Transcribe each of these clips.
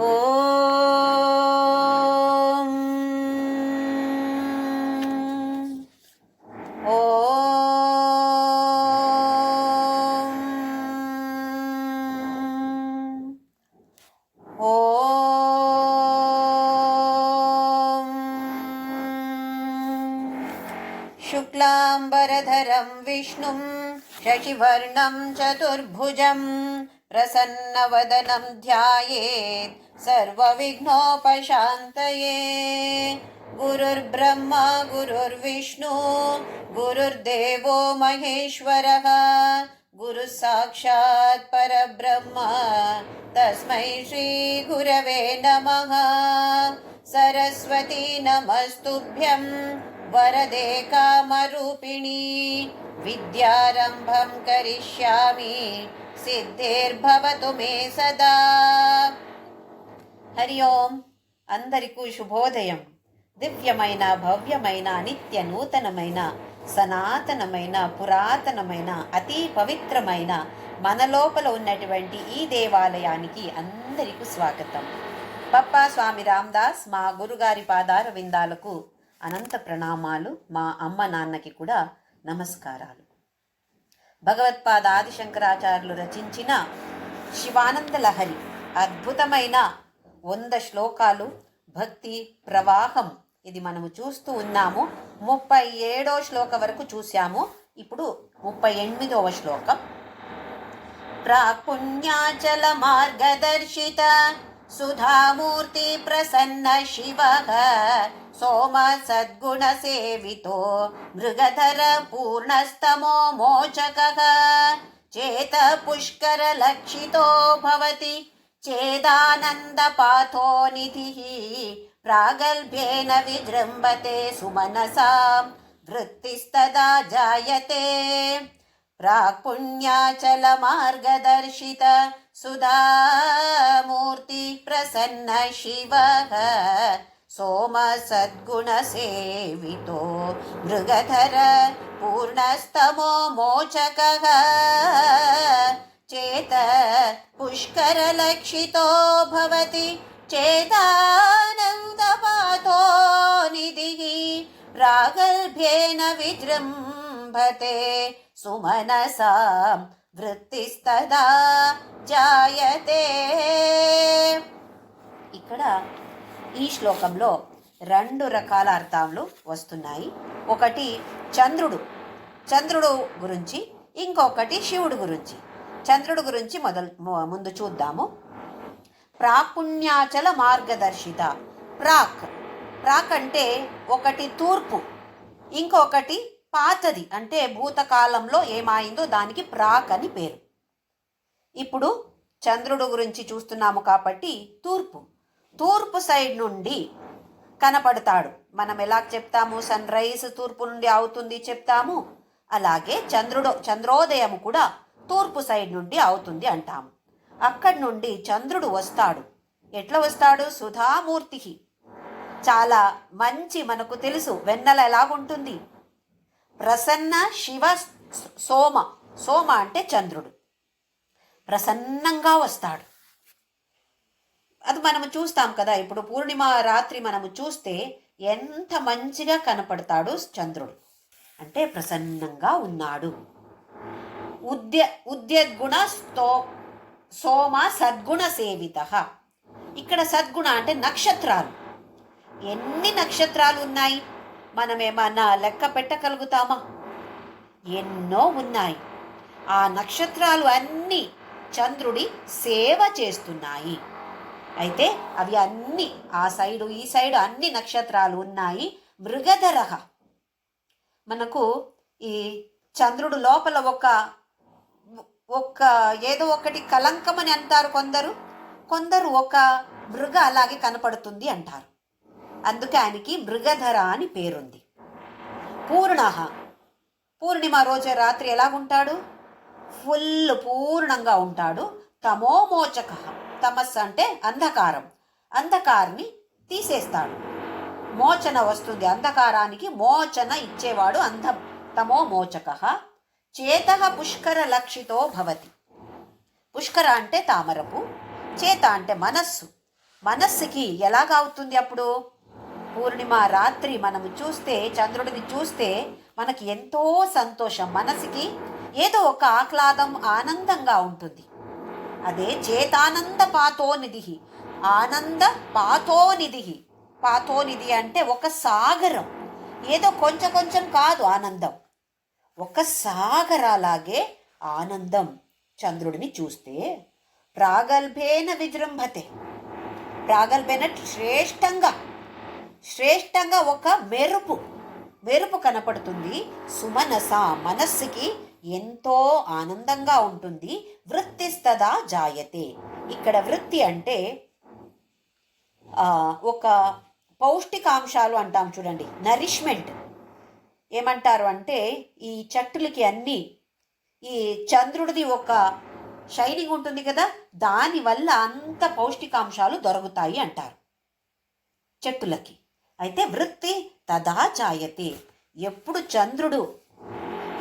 ఓం ఓం ఓం శుక్లాంబరధరం విష్ణుం శశివర్ణం చతుర్భుజం ప్రసన్నవదనం ధ్యాయేత్ సర్వవిఘ్నోపశాంతయే. గురుర్బ్రహ్మా గురుర్విష్ణు గురుర్దేవో మహేశ్వరః గురుః సాక్షాత్ పరబ్రహ్మ తస్మై శ్రీ గురవే నమః. సరస్వతీ నమస్తుభ్యం వరదే కామరూపిణి విద్యారంభం కరిష్యామి సిద్ధిర్భవతు మే సదా. హరి ఓం. అందరికీ శుభోదయం. దివ్యమైన భవ్యమైన నిత్య నూతనమైన సనాతనమైన పురాతనమైన అతి పవిత్రమైన మన లోపల ఉన్నటువంటి ఈ దేవాలయానికి అందరికీ స్వాగతం. పప్పా స్వామి రామదాస్ మా గురుగారి పాదార విందాలకు అనంత ప్రణామాలు. మా అమ్మ నాన్నకి కూడా నమస్కారాలు. భగవత్పాద ఆదిశంకరాచార్యులు రచించిన శివానంద లహరి అద్భుతమైన 100 శ్లోకాలు భక్తి ప్రవాహం. ఇది మనము చూస్తూ ఉన్నాము. 37వ శ్లోకం వరకు చూసాము. ఇప్పుడు 38వ శ్లోకం. ప్రాపుణ్యాచల మార్గదర్శిత సుధామూర్తి ప్రసన్న శివః సోమ సద్గుణ సేవితో మృగధర పూర్ణస్తమో మోచకః చేత పుష్కర లక్షితో భవతి చేదానంద పాథో నిధిః ప్రాగల్భ్యేన విజృంభతే సుమనసాం వృత్తిస్తదా జాయతే. ప్రాక్పుణ్యాచల మార్గదర్శిత సుధామూర్తి ప్రసన్న శివః సోమ సద్గుణ సేవితో మృగధర పూర్ణస్తమో మోచకః చేత పుష్కర లక్షితో భవతి చేదానందపాతో నిధిః ప్రాగల్భ్యేన విజృంభతే సుమనసాం వృత్తిస్తదా జాయతే. ఇక్కడ ఈ శ్లోకంలో 2 రకాల అర్థాలు వస్తున్నాయి. ఒకటి చంద్రుడు గురించి, ఇంకొకటి శివుడు గురించి. చంద్రుడు గురించి ముందు చూద్దాము. ప్రాపుణ్యాచల మార్గదర్శిత. ప్రాక్ అంటే ఒకటి తూర్పు, ఇంకొకటి పాతది అంటే భూతకాలంలో ఏమైందో దానికి ప్రాక్ అని పేరు. ఇప్పుడు చంద్రుడు గురించి చూస్తున్నాము కాబట్టి తూర్పు సైడ్ నుండి కనపడతాడు. మనం ఎలా చెప్తాము, సన్ రైజ్ తూర్పు నుండి అవుతుంది చెప్తాము. అలాగే చంద్రోదయం కూడా తూర్పు సైడ్ నుండి అవుతుంది అంటాము. అక్కడి నుండి చంద్రుడు వస్తాడు. ఎట్లా వస్తాడు? సుధామూర్తి. చాలా మంచి, మనకు తెలుసు వెన్నెల ఎలాగుంటుంది. ప్రసన్న శివ సోమ అంటే చంద్రుడు ప్రసన్నంగా వస్తాడు. అది మనము చూస్తాం కదా. ఇప్పుడు పూర్ణిమ రాత్రి మనము చూస్తే ఎంత మంచిగా కనపడతాడు చంద్రుడు. అంటే ప్రసన్నంగా ఉన్నాడు. ఉద్యద్గుణ సోమ సద్గుణ సేవిత. ఇక్కడ సద్గుణ అంటే నక్షత్రాలు. ఎన్ని నక్షత్రాలు ఉన్నాయి? మనమేమన్నా లెక్క పెట్టగలుగుతామా? ఎన్నో ఉన్నాయి. ఆ నక్షత్రాలు అన్నీ చంద్రుడి సేవ చేస్తున్నాయి. అయితే అవి అన్ని ఆ సైడు ఈ సైడు అన్ని నక్షత్రాలు ఉన్నాయి. మృగధర. మనకు ఈ చంద్రుడు లోపల ఒక ఏదో ఒకటి కలంకం అని అంటారు కొందరు ఒక మృగ అలాగే కనపడుతుంది అంటారు. అందుకే ఆయనకి మృగధర అని పేరుంది. పూర్ణిమ రోజు రాత్రి ఎలాగుంటాడు? ఫుల్ పూర్ణంగా ఉంటాడు. తమోమోచక. తమస్సు అంటే అంధకారాన్ని తీసేస్తాడు. మోచన వస్తుంది. అంధకారానికి మోచన ఇచ్చేవాడు తమోమోచక. చేతః పుష్కర లక్షితో భవతి. పుష్కర అంటే తామరపు, చేత అంటే మనస్సు. మనస్సుకి ఎలాగా అవుతుంది అప్పుడు? పూర్ణిమ రాత్రి మనము చూస్తే, చంద్రుడిని చూస్తే మనకి ఎంతో సంతోషం, మనసుకి ఏదో ఒక ఆహ్లాదం, ఆనందంగా ఉంటుంది. అదే చేతానంద పాతోనిధి. ఆనంద పాతోనిధి. పాతోనిధి అంటే ఒక సాగరం. ఏదో కొంచెం కొంచెం కాదు ఆనందం, ఒక సాగరాలాగే ఆనందం. చంద్రుడిని చూస్తే ప్రాగల్భేన విజృంభతే. ప్రాగల్భేన శ్రేష్టంగా ఒక మెరుపు కనపడుతుంది. సుమనస మనస్సుకి ఎంతో ఆనందంగా ఉంటుంది. వృత్తిస్తదా జాయతే. ఇక్కడ వృత్తి అంటే ఒక పౌష్టికాంశాలు అంటాం చూడండి, నరిష్మెంట్. ఏమంటారు అంటే ఈ చెట్టులకి అన్నీ ఈ చంద్రుడిది ఒక షైనింగ్ ఉంటుంది కదా, దానివల్ల అంత పౌష్టికాంశాలు దొరుకుతాయి అంటారు చెట్టులకి. అయితే వృత్తి తదా జాయతే. ఎప్పుడు చంద్రుడు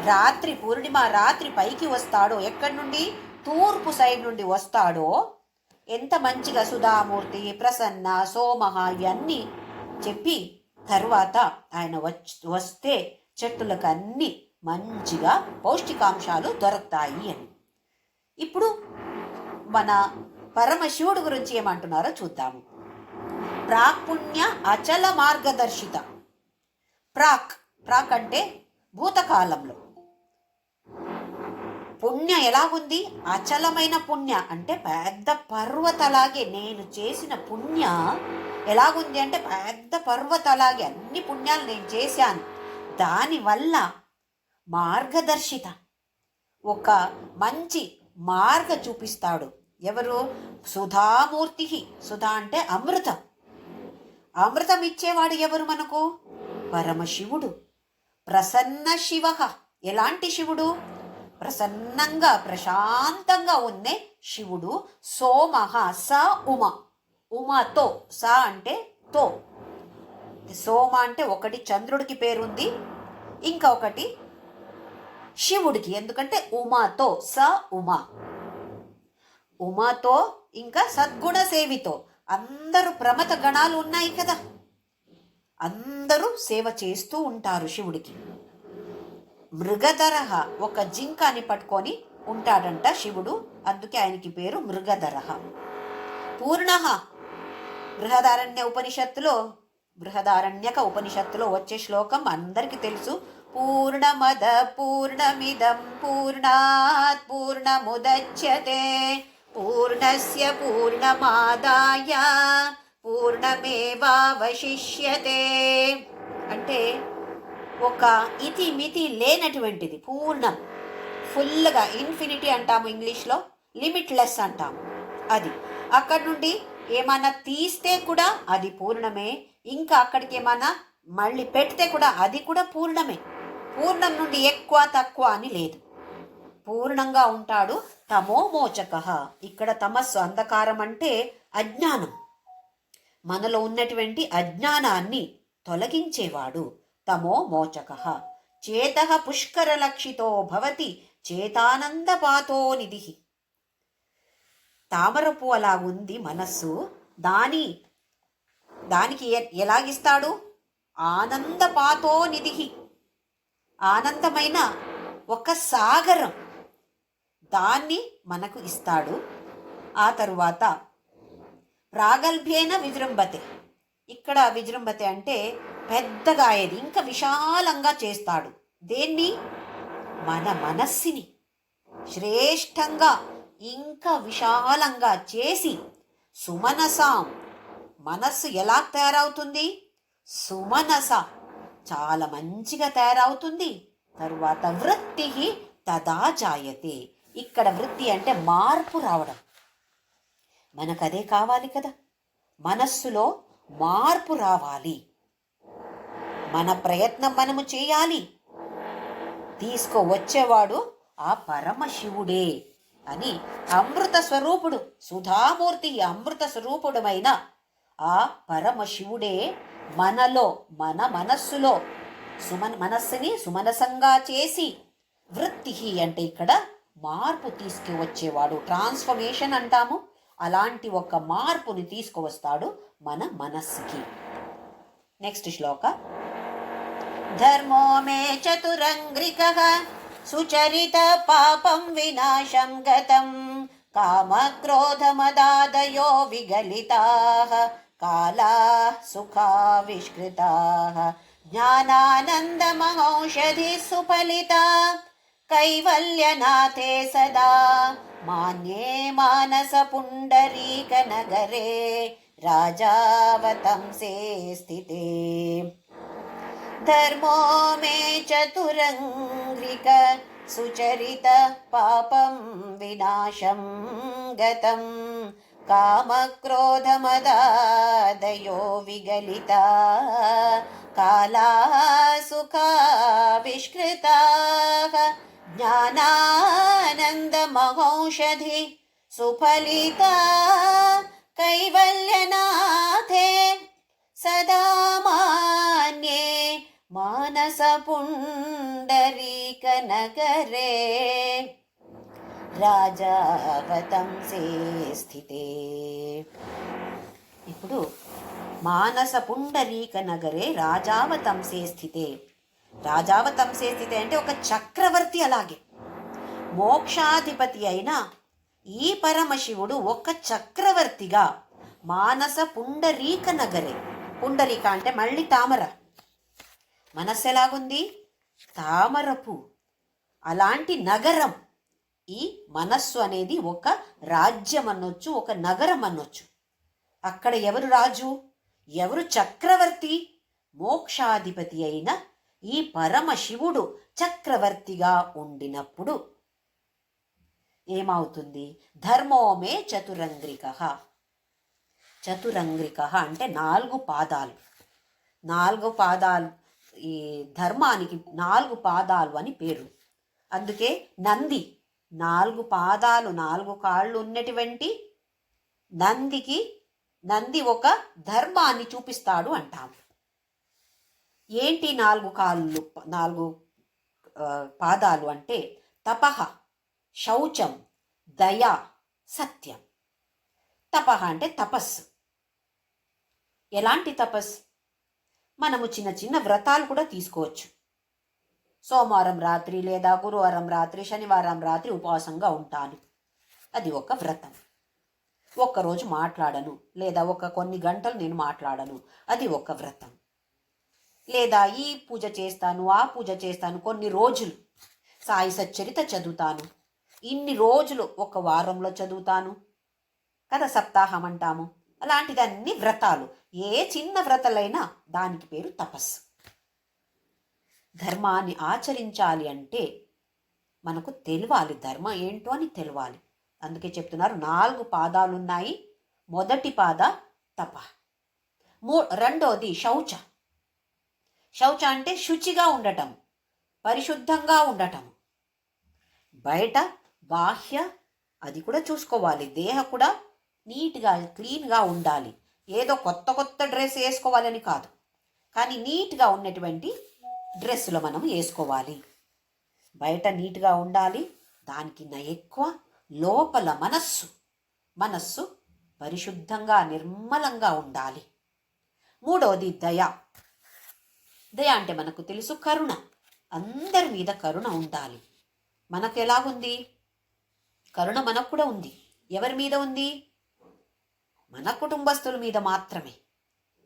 రాత్రి, పూర్ణిమ రాత్రి పైకి వస్తాడో, ఎక్కడి నుండి? తూర్పు సైడ్ నుండి వస్తాడో, ఎంత మంచిగా సుధామూర్తి, ప్రసన్న, సోమహ ఇవన్నీ చెప్పి తరువాత ఆయన వస్తే చెట్టులకు అన్ని మంచిగా పౌష్టికాంశాలు దొరుకుతాయి అని. ఇప్పుడు మన పరమశివుడు గురించి ఏమంటున్నారో చూద్దాము. ప్రాక్పుణ్య అచల మార్గదర్శిత. ప్రాక్ అంటే భూతకాలంలో. పుణ్య ఎలాగుంది? అచలమైన పుణ్య అంటే పెద్ద పర్వతలాగే. నేను చేసిన పుణ్య ఎలాగుంది అంటే పెద్ద పర్వతలాగే అన్ని పుణ్యాలు నేను చేశాను. దానివల్ల మార్గదర్శిత, ఒక మంచి మార్గ చూపిస్తాడు. ఎవరు? సుధామూర్తి. సుధా అంటే అమృతం. అమృతం ఇచ్చేవాడు ఎవరు మనకు? పరమశివుడు. ప్రసన్న శివ. ఎలాంటి శివుడు? ప్రసన్నంగా ప్రశాంతంగా ఉన్నే శివుడు. సోమహ స ఉమ. ఉమతో, స అంటే తో. సోమ అంటే ఒకటి చంద్రుడికి పేరుంది, ఇంకా ఒకటి శివుడికి. ఎందుకంటే ఉమాతో, స ఉమ. ఉమాతో ఇంకా సద్గుణ సేవితో. అందరూ ప్రమథ గణాలు ఉన్నాయి కదా, అందరూ సేవ చేస్తూ ఉంటారు శివుడికి. మృగధరః, ఒక జింకాని పట్టుకొని ఉంటాడంట శివుడు, అందుకే ఆయనకి పేరు మృగధరః. పూర్ణః, బృహదారణ్యక ఉపనిషత్తులో వచ్చే శ్లోకం అందరికీ తెలుసు. పూర్ణమద పూర్ణమిదం పూర్ణాత్ పూర్ణముదచ్యతే పూర్ణస్య పూర్ణమాదాయ పూర్ణమేవావశిష్యతే. అంటే ఒక ఇతి మితి లేనటువంటిది పూర్ణం, ఫుల్గా. ఇన్ఫినిటీ అంటాము ఇంగ్లీష్లో, లిమిట్లెస్ అంటాము. అది అక్కడి నుండి ఏమన్నా తీస్తే కూడా అది పూర్ణమే, ఇంకా అక్కడికి ఏమన్నా మళ్ళీ పెడితే కూడా అది కూడా పూర్ణమే. పూర్ణం నుండి ఎక్కువ తక్కువ అని లేదు, పూర్ణంగా ఉంటాడు. తమోమోచక. ఇక్కడ తమస్సు, అంధకారం అంటే అజ్ఞానం, మనలో ఉన్నటువంటి అజ్ఞానాన్ని తొలగించేవాడు. తమోమోచక. చేతః పుష్కరలక్షితో భవతి చేతానందపాతో నిధి. తామరపు అలా ఉంది మనస్సు, దానికి ఎలాగిస్తాడు? ఆనందపాతో నిధి. ఆనందమైన ఒక సాగరం, దాన్ని మనకు ఇస్తాడు. ఆ తరువాత ప్రాగల్భ్యేన విజృంభతే. ఇక్కడ విజృంభతే అంటే పెద్దగా అయ్యేది, ఇంకా విశాలంగా చేస్తాడు. దేన్ని? మన మనస్సుని శ్రేష్టంగా ఇంకా విశాలంగా చేసి, సుమనసాం, మనస్సు ఎలా తయారవుతుంది? సుమనస, చాలా మంచిగా తయారవుతుంది. తరువాత వృత్తి తదా జాయతే. ఇక్కడ వృత్తి అంటే మార్పు రావడం. మనకదే కావాలి కదా, మనస్సులో మార్పు రావాలి. మన ప్రయత్నం మనము చేయాలి. తీసుకువచ్చేవాడు ఆ పరమశివుడే అని. అమృత స్వరూపుడు, సుధామూర్తి, అమృత స్వరూపుడమైన ఆ పరమశివుడే మనలో, మన మనస్సులో మనస్సుని సుమనసంగా చేసి, వృత్తి అంటే ఇక్కడ మార్పు తీసుకువచ్చేవాడు, ట్రాన్స్ఫర్మేషన్ అంటాము. అలాంటి ఒక మార్పుని తీసుకువస్తాడు మన మనస్సుకి. నెక్స్ట్ శ్లోక. ధర్మో మే చతురంగ్రికః సుచరిత పాపం వినాశం గతం కామక్రోధమదాదయో విగలితాః కాలాః సుఖావిష్కృతాః జ్ఞానానందమహౌషధి సుఫలితా కైవల్యనాథే సదా మాన్యే మానస పుండరీక నగరే రాజావతంసే స్థితే. ధర్మో మే చతురంగ్రిక సుచరిత పాపం వినాశం గతం కామక్రోధమదాదయో విగలితా కాలా సుఖావిష్కృతాః జ్ఞానానందమహౌషధి సుఫలితా కైవల్యనాథే సదా మాన్యే మానస పుండరీక నగరే రాజావతంసే స్థితే. ఇప్పుడు మానస పుండరీక నగరే రాజావతంసే స్థితే. రాజావతంసే స్థితే అంటే ఒక చక్రవర్తి. అలాగే మోక్షాధిపతి అయిన ఈ పరమశివుడు ఒక చక్రవర్తిగా మానస పుండరీక నగరే. పుండరీక అంటే మళ్ళీ తామర. మనస్సు ఎలాగుంది? తామరపు. అలాంటి నగరం. ఈ మనస్సు అనేది ఒక రాజ్యం అనొచ్చు, ఒక నగరం అనొచ్చు. అక్కడ ఎవరు రాజు, ఎవరు చక్రవర్తి? మోక్షాధిపతి అయిన ఈ పరమశివుడు చక్రవర్తిగా ఉండినప్పుడు ఏమవుతుంది? ధర్మో మే చతురంగ్రికః. చతురంగ్రికః అంటే 4 పాదాలు. 4 పాదాలు. ఈ ధర్మానికి 4 పాదాలు అని పేరు. అందుకే నంది 4 పాదాలు, 4 కాళ్ళు ఉన్నటువంటి నంది ఒక ధర్మాన్ని చూపిస్తాడు అంటాము. ఏంటి 4 కాళ్ళు, 4 పాదాలు అంటే తపః, శౌచం, దయ, సత్యం. తపః అంటే తపస్సు. ఎలాంటి తపస్సు? మనము చిన్న చిన్న వ్రతాలు కూడా తీసుకోవచ్చు. సోమవారం రాత్రి లేదా గురువారం రాత్రి, శనివారం రాత్రి ఉపవాసంగా ఉంటాను, అది ఒక వ్రతం. ఒక్కరోజు మాట్లాడను లేదా కొన్ని గంటలు నేను మాట్లాడను, అది ఒక వ్రతం. లేదా ఈ పూజ చేస్తాను, ఆ పూజ చేస్తాను, కొన్ని రోజులు సాయి సచ్చరిత చదువుతాను, ఇన్ని రోజులు ఒక వారంలో చదువుతాను కదా, సప్తాహం అంటాము. అలాంటిదన్నీ వ్రతాలు. ఏ చిన్న వ్రతలైనా దానికి పేరు తపస్సు. ధర్మాన్ని ఆచరించాలి అంటే మనకు తెలియాలి, ధర్మం ఏంటో అని తెలియాలి. అందుకే చెప్తున్నారు 4 పాదాలు ఉన్నాయి. మొదటి పాద తప, రెండోది శౌచ. శౌచ అంటే శుచిగా ఉండటం, పరిశుద్ధంగా ఉండటం. బయట బాహ్య అది కూడా చూసుకోవాలి. దేహం కూడా నీట్గా క్లీన్గా ఉండాలి. ఏదో కొత్త డ్రెస్ వేసుకోవాలని కాదు, కానీ నీట్గా ఉన్నటువంటి డ్రెస్సులు మనం వేసుకోవాలి. బయట నీట్గా ఉండాలి. దానికి ఎక్కువ లోపల మనస్సు పరిశుద్ధంగా నిర్మలంగా ఉండాలి. మూడవది దయ. దయ అంటే మనకు తెలుసు కరుణ. అందరి మీద కరుణ ఉండాలి. మనకు ఎలాగుంది? కరుణ మనకు కూడా ఉంది. ఎవరి మీద ఉంది? మన కుటుంబస్తుల మీద మాత్రమే.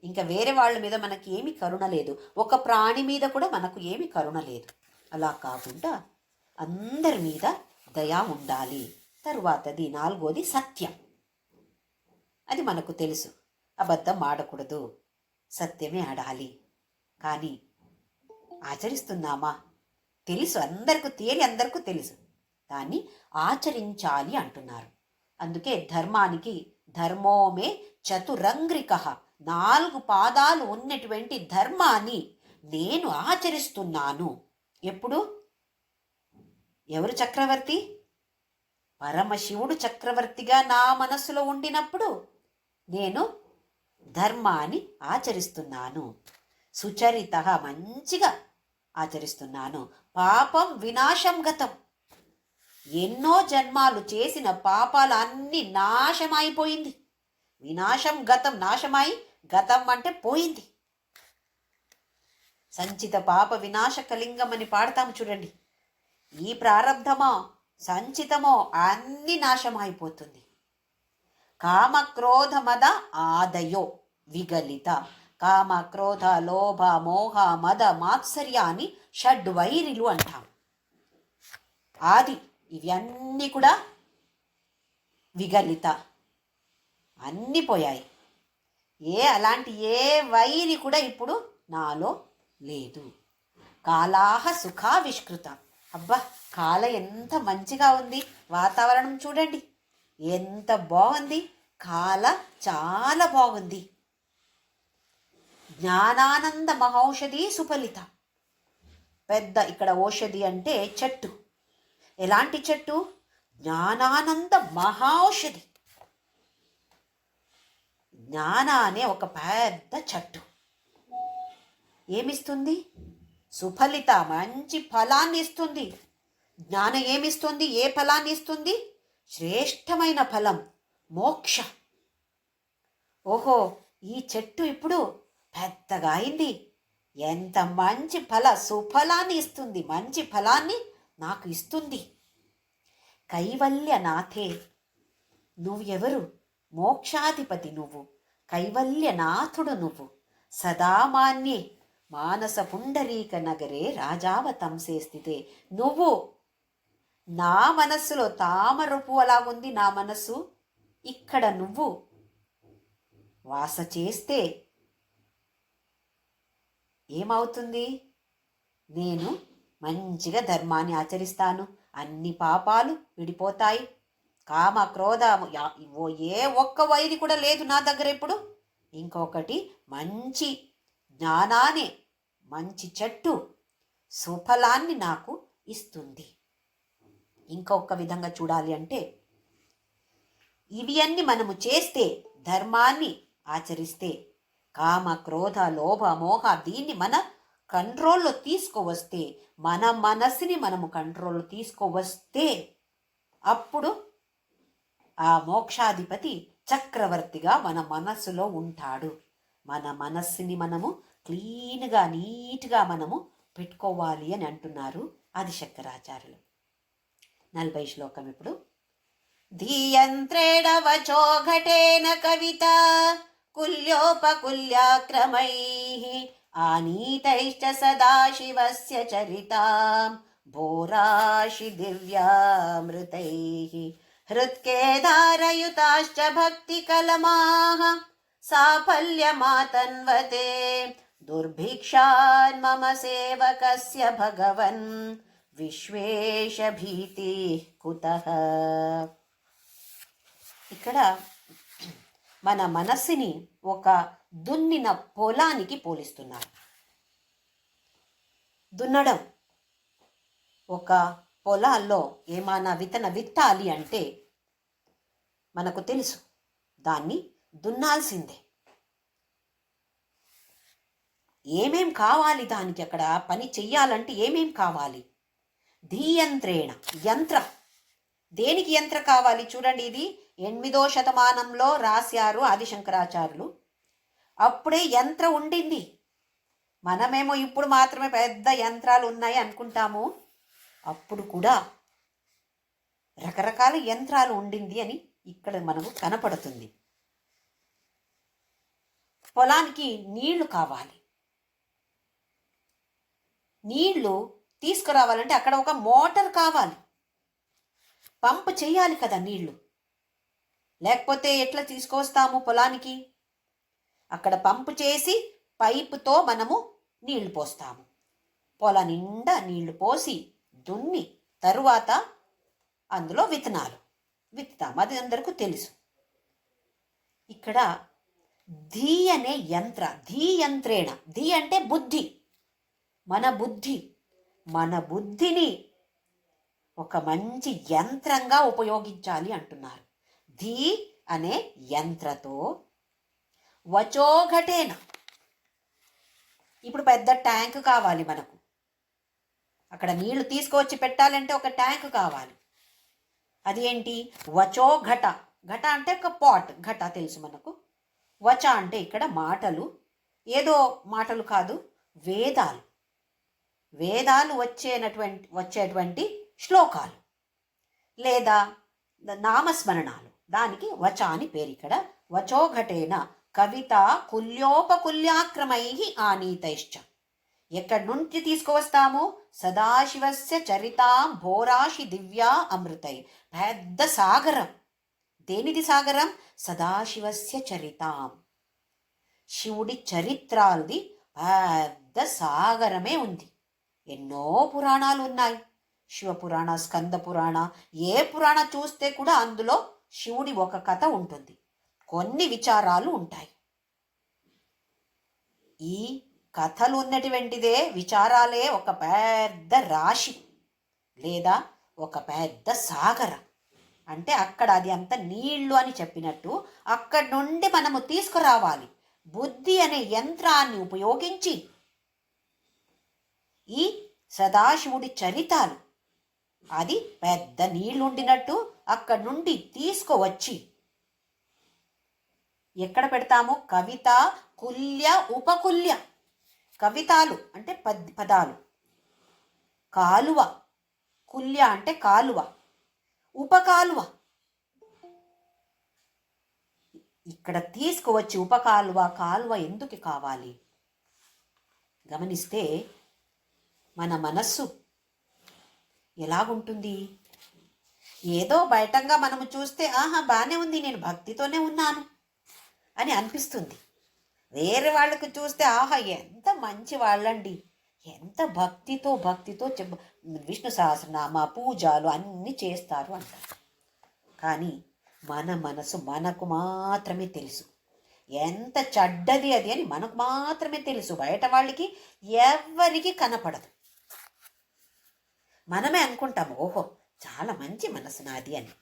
ఇంకా వేరే వాళ్ళ మీద మనకి ఏమి కరుణ లేదు. ఒక ప్రాణి మీద కూడా మనకు ఏమి కరుణ లేదు. అలా కాకుండా అందరి మీద దయ ఉండాలి. తరువాతది 4వది సత్యం. అది మనకు తెలుసు, అబద్ధం ఆడకూడదు, సత్యమే ఆడాలి. కానీ ఆచరిస్తున్నామా? తెలుసు, అందరికీ థియరీ అందరికీ తెలుసు, దాన్ని ఆచరించాలి అంటున్నారు. అందుకే ధర్మానికి ధర్మోమే చతురంగ్రికః, 4 పాదాలు ఉన్నటువంటి ధర్మాన్ని నేను ఆచరిస్తున్నాను. ఎప్పుడు? ఎవరు చక్రవర్తి? పరమశివుడు చక్రవర్తిగా నా మనస్సులో ఉండినప్పుడు నేను ధర్మాన్ని ఆచరిస్తున్నాను. సుచరిత, మంచిగా ఆచరిస్తున్నాను. పాపం వినాశం గతం, ఎన్నో జన్మాలు చేసిన పాపాలు అన్నీ నాశమైపోయింది. వినాశం గతం, నాశమై గతం అంటే పోయింది. సంచిత పాప వినాశ కలింగం అని పాడతాము చూడండి. ఈ ప్రారంధమో సంచితమో అన్ని నాశమైపోతుంది. కామ క్రోధ మద ఆదయో విగలిత. కామ క్రోధ లోభ మోహ మద మాత్సర్యాన్ని షడ్వైరిలు అంటాం. ఆది ఇవన్నీ కూడా విగలిత, అన్నీ పోయాయి. అలాంటి ఏ వైరి కూడా ఇప్పుడు నాలో లేదు. కాలాహ సుఖావిష్కృత. అబ్బా, కాల ఎంత మంచిగా ఉంది. వాతావరణం చూడండి ఎంత బాగుంది. కాల చాలా బాగుంది. జ్ఞానానంద మహౌషధి సుఫలిత. పెద్ద ఇక్కడ ఔషధి అంటే చెట్టు. ఎలాంటి చెట్టు? జ్ఞానానంద మహౌషధి. జ్ఞాన అనే ఒక పెద్ద చెట్టు ఏమిస్తుంది? సుఫలిత, మంచి ఫలాన్ని ఇస్తుంది. జ్ఞానం ఏమిస్తుంది? ఏ ఫలాన్ని ఇస్తుంది? శ్రేష్టమైన ఫలం, మోక్ష. ఓహో, ఈ చెట్టు ఇప్పుడు పెద్దగా అయింది. ఎంత మంచి సుఫలాన్ని ఇస్తుంది. మంచి ఫలాన్ని నాకు ఇస్తుంది. కైవల్యనాథే, నువ్వు ఎవరు? మోక్షాధిపతి నువ్వు, కైవల్యనాథుడు నువ్వు. సదామాన్యే మానస పుండరీక నగరే రాజావతంసే స్థితే. నువ్వు నా మనస్సులో తామరపు అలాగుంది నా మనస్సు. ఇక్కడ నువ్వు వాస చేస్తే ఏమవుతుంది? నేను మంచిగా ధర్మాన్ని ఆచరిస్తాను. అన్ని పాపాలు విడిపోతాయి. కామ క్రోధ ఏ ఒక్క వైరి కూడా లేదు నా దగ్గర ఇప్పుడు. ఇంకొకటి మంచి జ్ఞానాన్ని, మంచి చెట్టు సుఫలాన్ని నాకు ఇస్తుంది. ఇంకొక విధంగా చూడాలి అంటే ఇవి అన్ని మనము చేస్తే, ధర్మాన్ని ఆచరిస్తే, కామ క్రోధ లోభ మోహ దీన్ని మన కంట్రోల్లో తీసుకువస్తే, మన మనసుని మనము కంట్రోల్లో తీసుకువస్తే అప్పుడు ఆ మోక్షాధిపతి చక్రవర్తిగా మన మనస్సులో ఉంటాడు. మన మనస్సుని మనము క్లీన్గా నీట్గా మనము పెట్టుకోవాలి అని అంటున్నారు ఆదిశంకరాచార్యులు. 40 శ్లోకం ఇప్పుడు. ధీయంత్రేణ వచో ఘటేన కవిత కుల్యోపకుల్యాక్రమైః ఆనీతైశ్చ సదాశివస్య చరితాం భోరాశి దివ్యామృతైః హృత్కేదారయుతాశ్చ భక్తికలమాః సాఫల్యమాతన్వతే దుర్భిక్షాన్ మమ సేవకస్య భగవన్ విశ్వేశ భీతి కుతః. ఇక్కడ మన మనస్సుని ఒక దున్నిన పొలానికి పోలిస్తున్నారు. దున్నడం, ఒక పొలాల్లో ఏమైనా విత్తాలి అంటే మనకు తెలుసు దాన్ని దున్నాల్సిందే. ఏమేం కావాలి దానికి? అక్కడ పని చెయ్యాలంటే ఏమేం కావాలి? ధీయంత్రేణ, యంత్ర. దేనికి యంత్ర కావాలి? చూడండి, ఇది 8వ శతమానంలో రాశారు ఆదిశంకరాచార్యులు. అప్పుడే యంత్ర ఉండింది. మనమేమో ఇప్పుడు మాత్రమే పెద్ద యంత్రాలు ఉన్నాయి అనుకుంటాము. అప్పుడు కూడా రకరకాల యంత్రాలు ఉండింది అని ఇక్కడ మనకు కనపడుతుంది. పొలానికి నీళ్లు కావాలి. నీళ్లు తీసుకురావాలంటే అక్కడ ఒక మోటార్ కావాలి. పంప్ చేయాలి కదా నీళ్లు. లేకపోతే ఎట్లా తీసుకొస్తాము పొలానికి? అక్కడ పంపు చేసి పైపుతో మనము నీళ్లు పోస్తాము. పొలం నిండా నీళ్లు పోసి దున్ని తరువాత అందులో విత్తనాలు విత్తాము. అది అందరికీ తెలుసు. ఇక్కడ ధీ అనే యంత్ర, ధీ యంత్రేణ. ధీ అంటే బుద్ధి, మన బుద్ధి. మన బుద్ధిని ఒక మంచి యంత్రంగా ఉపయోగించాలి అంటున్నారు. ధీ అనే యంత్రతో వచోఘటేన. ఇప్పుడు పెద్ద ట్యాంక్ కావాలి మనకు. అక్కడ నీళ్లు తీసుకువచ్చి పెట్టాలంటే ఒక ట్యాంక్ కావాలి. అది ఏంటి? వచో ఘట. ఘట అంటే ఒక పాట్, ఘట తెలుసు మనకు. వచ అంటే ఇక్కడ మాటలు, ఏదో మాటలు కాదు, వేదాలు. వేదాలు వచ్చేటువంటి శ్లోకాలు లేదా నామస్మరణాలు, దానికి వచ అని పేరు. ఇక్కడ వచోఘటేన కవిత కుల్యోపకుల్యాక్రమై ఆనీతైశ్చ. ఎక్కడి నుంచి తీసుకువస్తాము? సదాశివస్య చరితాం భోరాశి దివ్యా అమృతై. పెద్ద సాగరం. దేనిది సాగరం? సదాశివస్య చరితాం, శివుడి చరిత్రాలది పెద్ద సాగరమే ఉంది. ఎన్నో పురాణాలు ఉన్నాయి. శివపురాణ, స్కంద పురాణ, ఏ పురాణ చూస్తే కూడా అందులో శివుడి ఒక కథ ఉంటుంది, కొన్ని విచారాలు ఉంటాయి. ఈ కథలు ఉన్నటువంటిదే, విచారాలే ఒక పెద్ద రాశి లేదా ఒక పెద్ద సాగరం. అంటే అక్కడ అది అంత నీళ్లు అని చెప్పినట్టు అక్కడి నుండి మనము తీసుకురావాలి. బుద్ధి అనే యంత్రాన్ని ఉపయోగించి ఈ సదాశివుడి చరితాలు, అది పెద్ద నీళ్లుండినట్టు అక్కడి నుండి తీసుకువచ్చి ఎక్కడ పెడతాము? కవిత కుల్య ఉపకుల్య. కవితాలు అంటే పదాలు, కాలువ, కుల్య అంటే కాలువ, ఉపకాలువ. ఇక్కడ తీసుకువచ్చి ఉపకాలువ, కాలువ ఎందుకు కావాలి? గమనిస్తే మన మనస్సు ఎలాగుంటుంది? ఏదో బయటంగా మనము చూస్తే ఆహా బాగానే ఉంది, నేను భక్తితోనే ఉన్నాను అని అనిపిస్తుంది. వేరే వాళ్ళకు చూస్తే ఆహా ఎంత మంచి వాళ్ళండి, ఎంత భక్తితో విష్ణు సహస్రనామ పూజలు అన్నీ చేస్తారు అంటారు. కానీ మన మనసు మనకు మాత్రమే తెలుసు ఎంత చెడ్డది అది అని. మనకు మాత్రమే తెలుసు, బయట వాళ్ళకి ఎవరికి కనపడదు. మనమే అనుకుంటాము ఓహో చాలా మంచి మనసు నాది అని.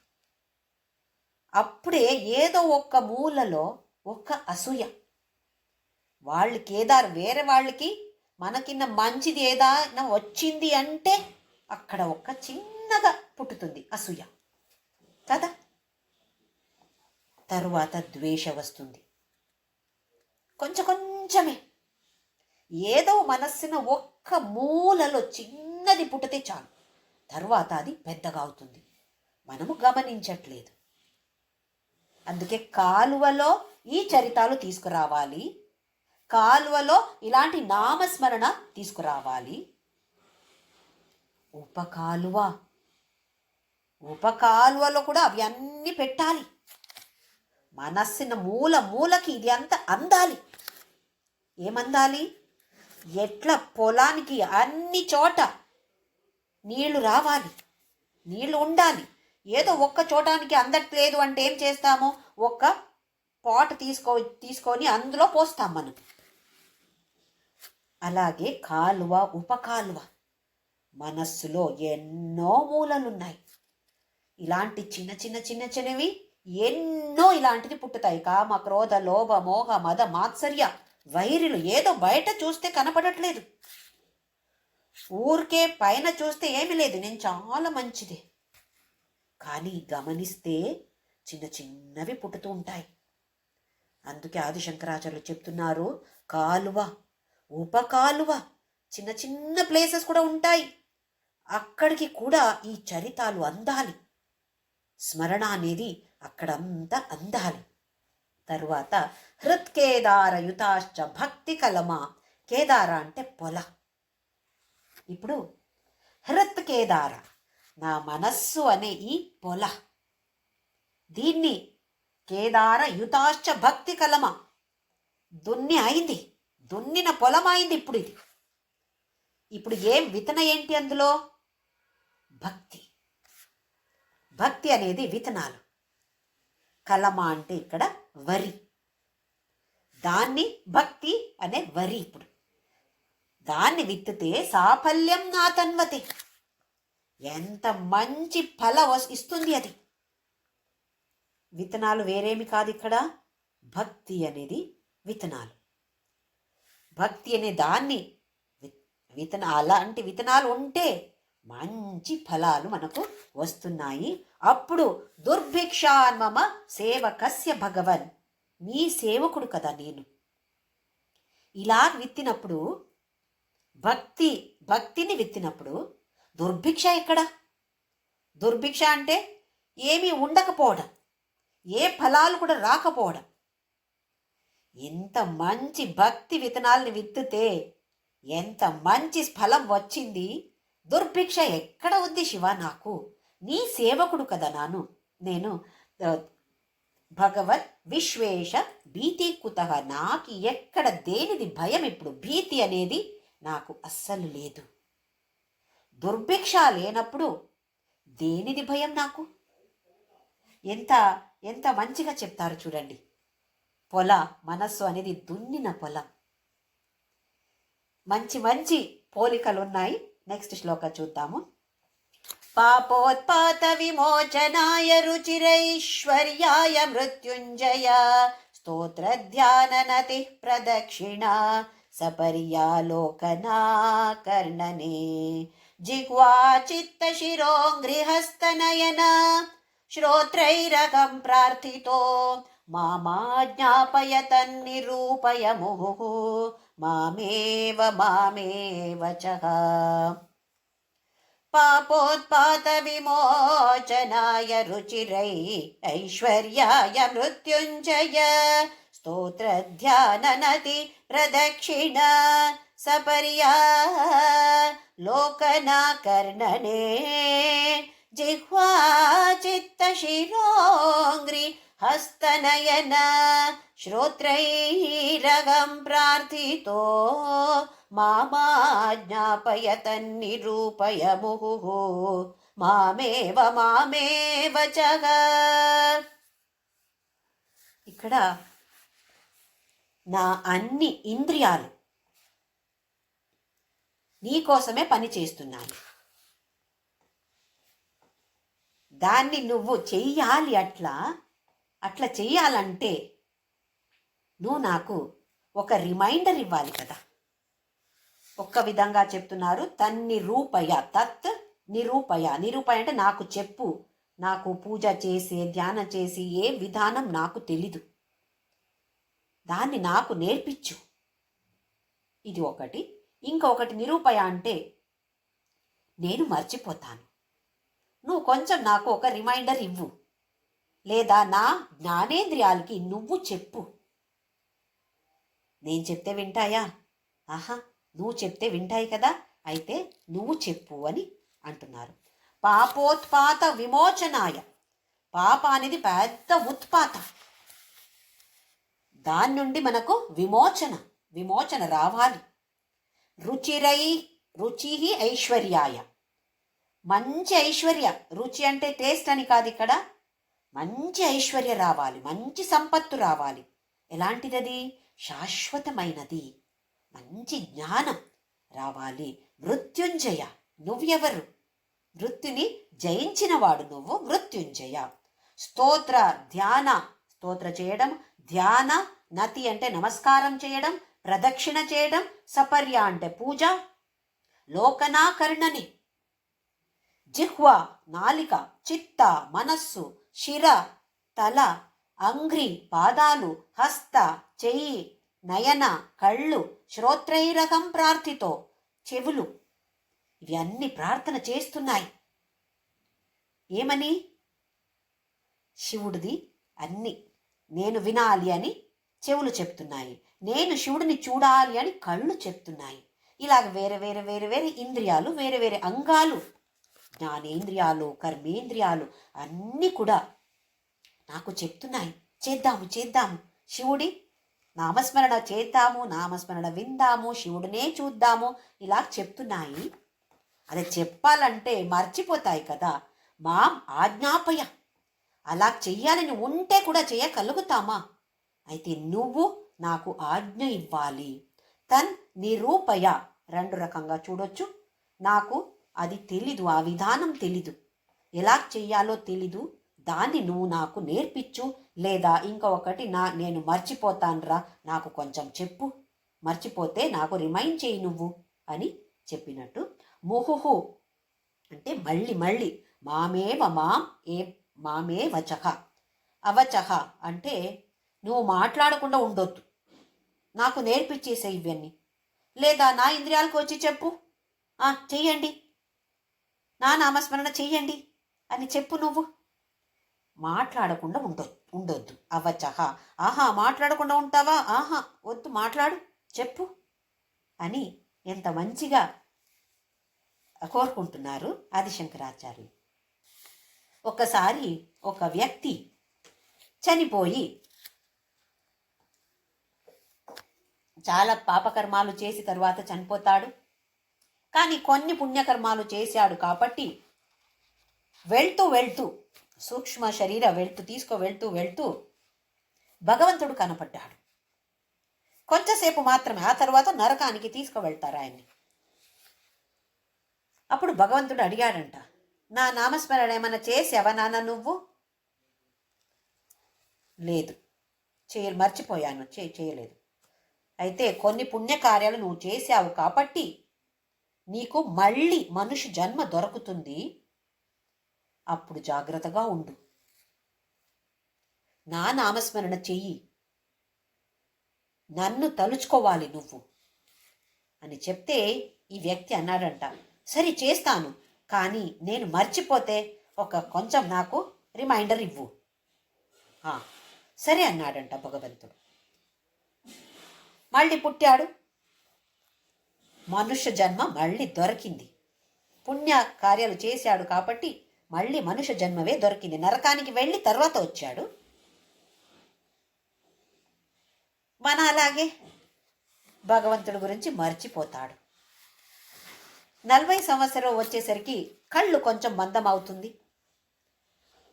అప్పుడే ఏదో ఒక్క మూలలో ఒక అసూయ. వాళ్ళకి వేరే వాళ్ళకి మనకిన్న మంచిది ఏదైనా వచ్చింది అంటే అక్కడ ఒక చిన్నగా పుట్టుతుంది అసూయ కదా. తరువాత ద్వేష వస్తుంది, కొంచెమే. ఏదో మనస్సున ఒక్క మూలలో చిన్నది పుట్టితే చాలు, తరువాత అది పెద్దగా అవుతుంది. మనము గమనించట్లేదు. అందుకే కాలువలో ఈ చరితాలు తీసుకురావాలి, కాలువలో ఇలాంటి నామస్మరణ తీసుకురావాలి. ఉపకాలువలో కూడా అవి అన్నీ పెట్టాలి. మనస్సున మూలకి ఇది అంతా అందాలి. ఏమందాలి? ఎట్లా పొలానికి అన్ని చోట నీళ్లు రావాలి, నీళ్లు ఉండాలి. ఏదో ఒక్క చోటానికి అందట్లేదు అంటే ఏం చేస్తాము? ఒక్క పాట్ తీసుకొని అందులో పోస్తాం మనం. అలాగే కాలువ, ఉపకాలువ. మనస్సులో ఎన్నో మూలలున్నాయి. ఇలాంటి చిన్నవి ఎన్నో ఇలాంటివి పుట్టుతాయి. కామ, క్రోధ, లోభ, మోహ, మద, మాత్సర్య, వైరులు. ఏదో బయట చూస్తే కనపడట్లేదు, ఊరికే పైన చూస్తే ఏమీ లేదు, నేను చాలా మంచిది. కానీ గమనిస్తే చిన్నవి పుట్టుతూ ఉంటాయి. అందుకే ఆదిశంకరాచార్యులు చెప్తున్నారు, కాలువ, ఉపకాలువ, చిన్న ప్లేసెస్ కూడా ఉంటాయి. అక్కడికి కూడా ఈ చరితాలు అందాలి. స్మరణ అనేది అక్కడంతా అందాలి. తరువాత హృత్కేదార యుతాశ్చ భక్తి కలమా. కేదార అంటే పొల. ఇప్పుడు హృత్కేదార, నా మనస్సు అనే ఈ పొల, దీన్ని కేదార యుతాశ్చ భక్తి కలమ, దున్నిన పొలమైంది ఇప్పుడు ఇది. ఇప్పుడు ఏం విత్తన ఏంటి అందులో? భక్తి అనేది విత్తనాలు. కలమ అంటే ఇక్కడ వరి, దాన్ని భక్తి అనే వరి. ఇప్పుడు దాన్ని విత్తితే సాఫల్యం నా తన్వతే, ఎంత మంచి ఫల ఇస్తుంది అది. విత్తనాలు వేరేమి కాదు, ఇక్కడ భక్తి అనేది విత్తనాలు. భక్తి అనే దాన్ని అలాంటి విత్తనాలు ఉంటే మంచి ఫలాలు మనకు వస్తున్నాయి. అప్పుడు దుర్భిక్షాన్మమ సేవకస్య భగవన్, నీ సేవకుడు కదా నేను. ఇలా విత్తినప్పుడు, భక్తిని విత్తినప్పుడు దుర్భిక్ష ఎక్కడ? దుర్భిక్ష అంటే ఏమీ ఉండకపోవడం, ఏ ఫలాలు కూడా రాకపోవడం. ఎంత మంచి భక్తి విత్తనాలని విత్తితే ఎంత మంచి ఫలం వచ్చింది. దుర్భిక్ష ఎక్కడ ఉంది శివ? నాకు నీ సేవకుడు కదా నేను భగవత్ విశ్వేష భీతి కుతః, నాకు ఎక్కడ దేనిది భయం? ఇప్పుడు భీతి అనేది నాకు అస్సలు లేదు. దుర్భిక్ష లేనప్పుడు దేనిది భయం నాకు? ఎంత ఎంత మంచిగా చెప్తారు చూడండి. మనస్సు అనేది దున్నిన పొలం. మంచి మంచి పోలికలు ఉన్నాయి. నెక్స్ట్ శ్లోక చూద్దాము. పాపోత్పాత విమోచనాయ రుచిరైశ్వర్యాయ మృత్యుంజయ స్తోత్ర ధ్యాననతి ప్రదక్షిణ సపర్యాలోకనా కర్ణనే జిహ్వా చిత్త శిరోంగ్రిహస్తనయన శ్రోత్రైరగం ప్రార్థితో మామాజ్ఞాపయ తన్నిరూపయ ముహుః మామేవ చః. పాపోత్పాత విమోచనాయ రుచిరై ఐశ్వర్యాయ మృత్యుంజయ స్తోత్ర ధ్యాననతి ప్రదక్షిణ సపర్యా లోకనా కర్ణనే జిహ్వా చిత్త శిరోంగ్రి హస్తనయన శ్రోత్రైరగం ప్రార్థితో మామాజ్ఞాపయ తన్నిరూపయ ముహుః మామేవ చః. ఇక్కడ నా అన్ని ఇంద్రియాలు నీకోసమే పని చేస్తున్నాయి. దాన్ని నువ్వు చెయ్యాలి. అట్లా చెయ్యాలంటే నువ్వు నాకు ఒక రిమైండర్ ఇవ్వాలి కదా. ఒక్క విధంగా చెప్తున్నారు, తన్నిరూపయ, తత్ నిరూపయ. నిరూపయ అంటే నాకు చెప్పు, నాకు పూజ చేసి ధ్యానం చేసి ఏ విధానం నాకు తెలీదు, దాన్ని నాకు నేర్పించు. ఇది ఒకటి. ఇంకొకటి నిరూపయ అంటే నేను మర్చిపోతాను, నువ్వు కొంచెం నాకు ఒక రిమైండర్ ఇవ్వు, లేదా నా జ్ఞానేంద్రియాలకి నువ్వు చెప్పు. నేను చెప్తే వింటాయా? ఆహా, నువ్వు చెప్తే వింటాయి కదా, అయితే నువ్వు చెప్పు అని అంటున్నారు. పాపోత్పాత విమోచనాయ. పాప అనేది పెద్ద ఉత్పాత, దాని నుండి మనకు విమోచన రావాలి. రుచి ఐశ్వర్యాయ, మంచి ఐశ్వర్య. రుచి అంటే టేస్ట్ అని కాదు, ఇక్కడ మంచి ఐశ్వర్య రావాలి, మంచి సంపత్తు రావాలి. ఎలాంటిదది? శాశ్వతమైనది, మంచి జ్ఞానం రావాలి. మృత్యుంజయ, నువ్వెవరు? మృత్యుని జయించినవాడు నువ్వు, మృత్యుంజయ. స్తోత్ర చేయడం, ధ్యాన నతి అంటే నమస్కారం చేయడం, ప్రదక్షిణ చేయడం, సపర్య అంటే పూజ, లోకనాకర్ణని. జిహ్వ నాలిక, చిత్త మనస్సు, శిర తల, అంగ్రి పాదాలు, హస్త చెయ్యి, నయన కళ్ళు, శ్రోత్రైరకం ప్రార్థితో చెవులు, ఇవి అన్ని ప్రార్థన చేస్తున్నాయి. ఏమని? శివుడిది అన్ని నేను వినాలి అని చెవులు చెప్తున్నాయి, నేను శివుడిని చూడాలి అని కళ్ళు చెప్తున్నాయి. ఇలాగ వేరే వేరే వేరే వేరే ఇంద్రియాలు, వేరే వేరే అంగాలు, జ్ఞానేంద్రియాలు, కర్మేంద్రియాలు అన్నీ కూడా నాకు చెప్తున్నాయి, చేద్దాము శివుడి నామస్మరణ చేద్దాము, నామస్మరణ విందాము, శివుడినే చూద్దాము, ఇలా చెప్తున్నాయి. అది చెప్పాలంటే మర్చిపోతాయి కదా. మాం ఆజ్ఞాపయ, అలా చెయ్యాలని ఉంటే కూడా చేయగలుగుతామా? అయితే నువ్వు నాకు ఆజ్ఞ ఇవ్వాలి. తన్ నిరూపయ, రెండు రకంగా చూడొచ్చు. నాకు అది తెలీదు, ఆ విధానం తెలీదు, ఎలా చెయ్యాలో తెలీదు, దాన్ని నువ్వు నాకు నేర్పించు. లేదా ఇంకొకటి, నేను మర్చిపోతానురా, నాకు కొంచెం చెప్పు, మర్చిపోతే నాకు రిమైండ్ చేయి నువ్వు అని చెప్పినట్టు. ముహుహు అంటే మళ్ళీ మళ్ళీ మామేవ మాం ఏ మామే వచహ. అవచహ అంటే నువ్వు మాట్లాడకుండా ఉండొద్దు, నాకు నేర్పించేసే ఇవన్నీ, లేదా నా ఇంద్రియాలకు వచ్చి చెప్పు, చెయ్యండి, నా నామస్మరణ చెయ్యండి అని చెప్పు. నువ్వు మాట్లాడకుండా ఉండొద్దు. అవచహ, ఆహా మాట్లాడకుండా ఉంటావా, ఆహా వద్దు, మాట్లాడు, చెప్పు అని ఎంత మంచిగా కోరుకుంటున్నారు ఆదిశంకరాచార్యులు. ఒకసారి ఒక వ్యక్తి చనిపోయి చాలా పాపకర్మాలు చేసి తరువాత చనిపోతాడు. కానీ కొన్ని పుణ్యకర్మాలు చేశాడు కాబట్టి వెళ్తూ వెళ్తూ సూక్ష్మ శరీర వెళ్తూ వెళ్తూ భగవంతుడు కనపడ్డాడు. కొంచెంసేపు మాత్రమే, ఆ తర్వాత నరకానికి తీసుకువెళ్తారు ఆయన్ని. అప్పుడు భగవంతుడు అడిగాడంట, నా నామస్మరణ ఏమన్నా చేసావా నాన్న నువ్వు? లేదు, మర్చిపోయాను, చేయలేదు. అయితే కొన్ని పుణ్యకార్యాలు నువ్వు చేశావు కాబట్టి నీకు మళ్ళీ మనుష్య జన్మ దొరుకుతుంది, అప్పుడు జాగ్రత్తగా ఉండు, నా నామస్మరణ చెయ్యి, నన్ను తలుచుకోవాలి నువ్వు అని చెప్తే ఈ వ్యక్తి అన్నాడంట, సరే చేస్తాను, కానీ నేను మర్చిపోతే కొంచెం నాకు రిమైండర్ ఇవ్వు. సరే అన్నాడంట భగవంతుడు. మళ్ళీ పుట్టాడు, మనుష్య జన్మ మళ్ళీ దొరికింది. పుణ్య కార్యాలు చేశాడు కాబట్టి మళ్ళీ మనుష్య జన్మవే దొరికింది. నరకానికి వెళ్ళి తర్వాత వచ్చాడు. మన అలాగే భగవంతుడి గురించి మర్చిపోతాడు. 40 సంవత్సరం వచ్చేసరికి కళ్ళు కొంచెం మందం అవుతుంది.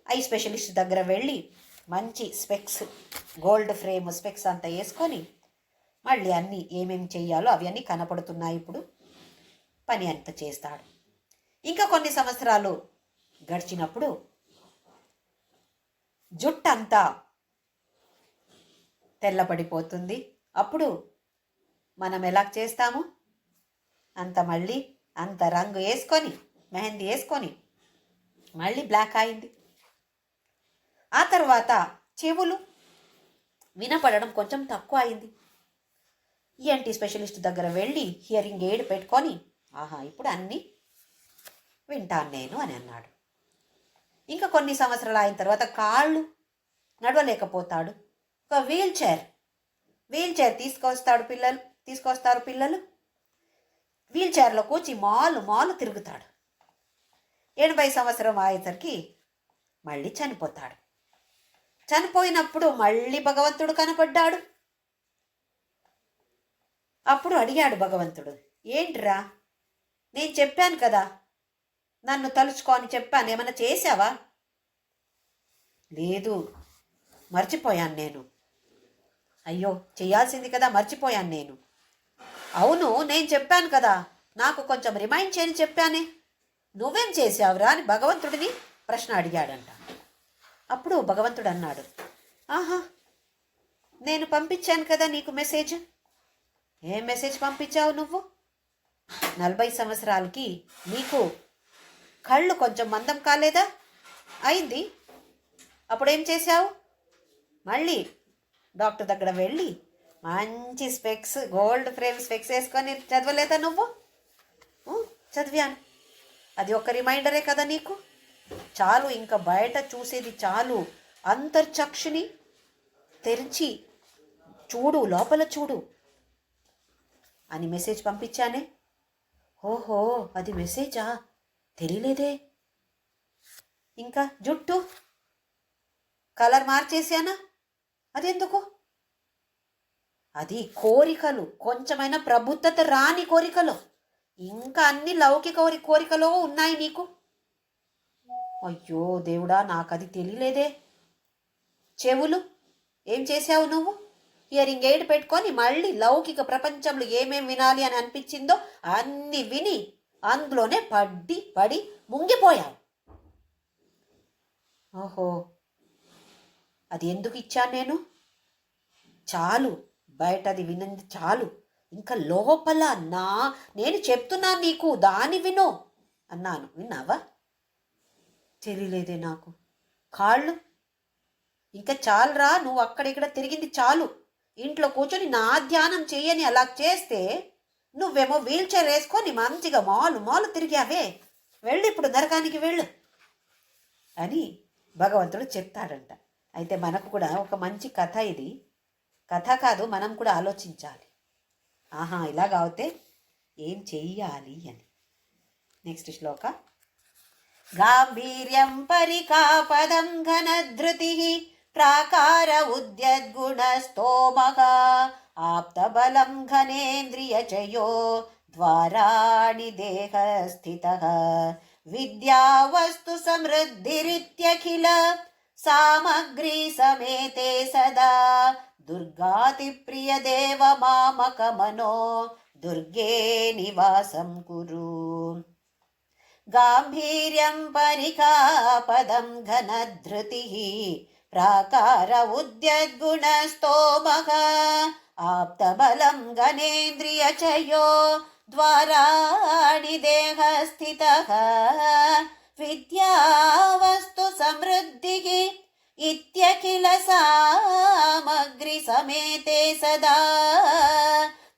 ఐ స్పెషలిస్ట్ దగ్గర వెళ్ళి మంచి స్పెక్స్, గోల్డ్ ఫ్రేమ్ స్పెక్స్ అంతా వేసుకొని మళ్ళీ అన్నీ ఏమేమి చెయ్యాలో అవి అన్నీ కనపడుతున్నాయి. ఇప్పుడు పని అంత చేస్తాడు. ఇంకా కొన్ని సంవత్సరాలు గడిచినప్పుడు జుట్టంతా తెల్లపడిపోతుంది. అప్పుడు మనం ఎలా చేస్తాము, మళ్ళీ అంత రంగు వేసుకొని మెహందీ వేసుకొని మళ్ళీ బ్లాక్ అయింది. ఆ తర్వాత చెవులు వినపడడం కొంచెం తక్కువ అయింది. ఈఎన్టీ స్పెషలిస్ట్ దగ్గర వెళ్ళి హియరింగ్ ఎయిడ్ పెట్టుకొని ఇప్పుడు అన్నీ వింటాను నేను అని అన్నాడు. ఇంకా కొన్ని సంవత్సరాలు అయిన తర్వాత కాళ్ళు నడవలేకపోతాడు. ఒక వీల్ చైర్ తీసుకొస్తారు పిల్లలు. వీల్ చైర్లో కూర్చి మాలు తిరుగుతాడు. 80 సంవత్సరం అయ్యేసరికి మళ్ళీ చనిపోతాడు. చనిపోయినప్పుడు మళ్ళీ భగవంతుడు కనపడ్డాడు. అప్పుడు అడిగాడు భగవంతుడు, ఏంట్రా, నేను చెప్పాను కదా నన్ను తలుచుకో అని చెప్పాను, ఏమన్నా చేశావా? లేదు, మర్చిపోయాను నేను. అయ్యో, చేయాల్సింది కదా, మర్చిపోయాను నేను. అవును, నేను చెప్పాను కదా, నాకు కొంచెం రిమైండ్ చేయని చెప్పానే, నువ్వేం చేసావురా అని భగవంతుడిని ప్రశ్న అడిగాడంట. అప్పుడు భగవంతుడు అన్నాడు, నేను పంపించాను కదా నీకు మెసేజ్. ఏం మెసేజ్ పంపించావు నువ్వు? 40 సంవత్సరాలకి నీకు కళ్ళు కొంచెం మందం కాలేదా? అయింది. అప్పుడేం చేశావు? మళ్ళీ డాక్టర్ దగ్గర వెళ్ళి మంచి స్పెక్స్, గోల్డ్ ఫ్రేమ్ స్పెక్స్ వేసుకొని చదవలేదా నువ్వు? చదివాను. అది ఒక రిమైండరే కదా నీకు. చాలు, ఇంకా బయట చూసేది చాలు. అంతర్చక్షుని తెరిచి చూడు, లోపల చూడు అని మెసేజ్ పంపించానే. ఓహో, అది మెసేజా, తెలియలేదే. ఇంకా జుట్టు కలర్ మార్చేసానా, అదెందుకు? అది కోరికలు, కొంచెమైనా ప్రబుద్ధత రాని కోరికలు, ఇంకా అన్ని లౌకిక కోరికలు ఉన్నాయి నీకు. అయ్యో దేవుడా, నాకు అది తెలియలేదే. చెవులు ఏం చేసావు నువ్వు? హియరింగ్ ఎయిడ్ పెట్టుకొని మళ్ళీ లౌకిక ప్రపంచంలో ఏమేం వినాలి అని అనిపించిందో అన్ని విని అందులోనే పడి ముంగిపోయావు. ఓహో, అది ఎందుకు ఇచ్చాను నేను? చాలు, బయటది వినంది చాలు, ఇంకా లోపల నేను చెప్తున్నాను నీకు, దాన్ని విను. అన్నాను. విన్నావా? తెలియలేదే నాకు. కాళ్ళు ఇంకా చాలురా, నువ్వు అక్కడిక్కడ తిరిగింది చాలు. ఇంట్లో కూర్చొని నా ధ్యానం చెయ్యని అలా చేస్తే నువ్వేమో వీల్ చైర్ వేసుకొని మంచిగా మాలు మాలు తిరిగావే, వెళ్ళు ఇప్పుడు నరకానికి వెళ్ళు అని భగవంతుడు చెప్తాడంట. అయితే మనకు కూడా ఒక మంచి కథ ఇది. కథ కాదు, మనం కూడా ఆలోచించాలి. ఆహా, ఇలాగ అవుతే ఏం చెయ్యాలి అని. నెక్స్ట్ శ్లోక. గాంభీర్యం పరికాపదం ఘనధృతి ప్రాకార ఉద్యద్గుణస్తోమః ఆప్తబలం ఘనేంద్రియచయో ద్వారాణి దేహస్థితః విద్యావస్తు సమృద్ధిరిత్యఖిల సామగ్రి సమేతే సదా దుర్గాతి ప్రియ దేవ మామక మనో దుర్గే నివాసం కురు. గాంభీర్యం పరికాపదం ఘనధృతి ప్రాకార ఉద్యద్గుణస్తోమః ఆప్తబలం ఘనేంద్రియచయో ద్వారాణి దేహస్థితః విద్యావస్తు సమృద్ధిః ఇత్యఖిల సామగ్రి సమేతే సదా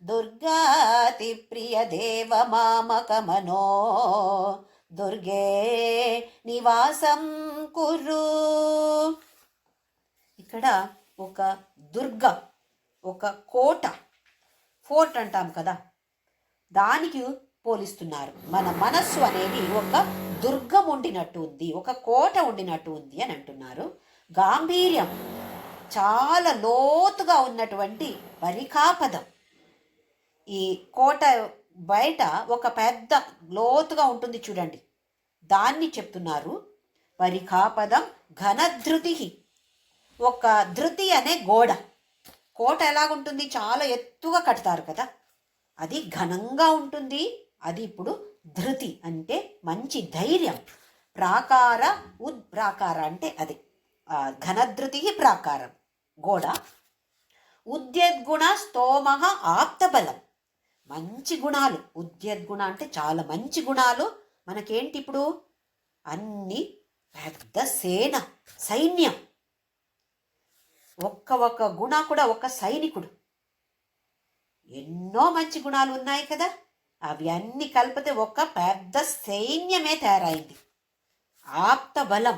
దుర్గాతి ప్రియ దేవ మామక మనో దుర్గే నివాసం కురు. ఇక్కడ ఒక దుర్గ, ఒక కోట, ఫోర్ట్ అంటాం కదా, దానికి పోలిస్తున్నారు. మన మనస్సు అనేది ఒక దుర్గం ఉండినట్టు ఉంది, ఒక కోట ఉండినట్టు ఉంది అని అంటున్నారు. గాంభీర్యం చాలా లోతుగా ఉన్నటువంటి పరికాపదం. ఈ కోట బయట ఒక పెద్ద లోతుగా ఉంటుంది చూడండి, దాన్ని చెప్తున్నారు. పరికాపదం ఘనధృతి. ఒక ధృతి అనే గోడ. కోట ఎలాగుంటుంది? చాలా ఎత్తుగా కడతారు కదా, అది ఘనంగా ఉంటుంది. అది ఇప్పుడు ధృతి అంటే మంచి ధైర్యం. ప్రాకార ప్రాకార అంటే అది ఘనధృతి ప్రాకారం గోడ. ఉద్యద్గుణ స్తోమః ఆప్తబలం, మంచి గుణాలు. ఉద్యద్గుణ అంటే చాలా మంచి గుణాలు. మనకేంటి ఇప్పుడు? అన్ని పెద్ద సేన, సైన్యం. ఒక్క గుణ కూడా ఒక సైనికుడు. ఎన్నో మంచి గుణాలు ఉన్నాయి కదా, అవి అన్ని కలిపితే ఒక పెద్ద సైన్యమే తయారైంది. ఆప్త బలం,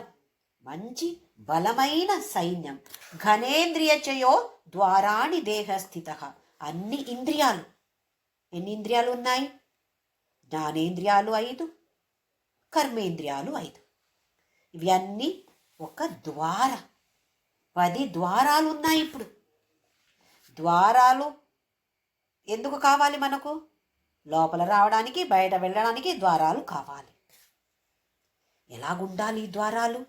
మంచి బలమైన సైన్యం. ఘనేంద్రియచయో ద్వారాణి దేహస్థితః, అన్ని ఇంద్రియాలు. ఎన్ని ఇంద్రియాలు ఉన్నాయి? జ్ఞానేంద్రియాలు 5, కర్మేంద్రియాలు 5. ఇవి అన్నీ ఒక ద్వార. 10 ద్వారాలు ఉన్నాయి. ఇప్పుడు ద్వారాలు ఎందుకు కావాలి మనకు? లోపల రావడానికి, బయట వెళ్ళడానికి ద్వారాలు కావాలి. ఎలాగుండాలి ఈ ద్వారాలు?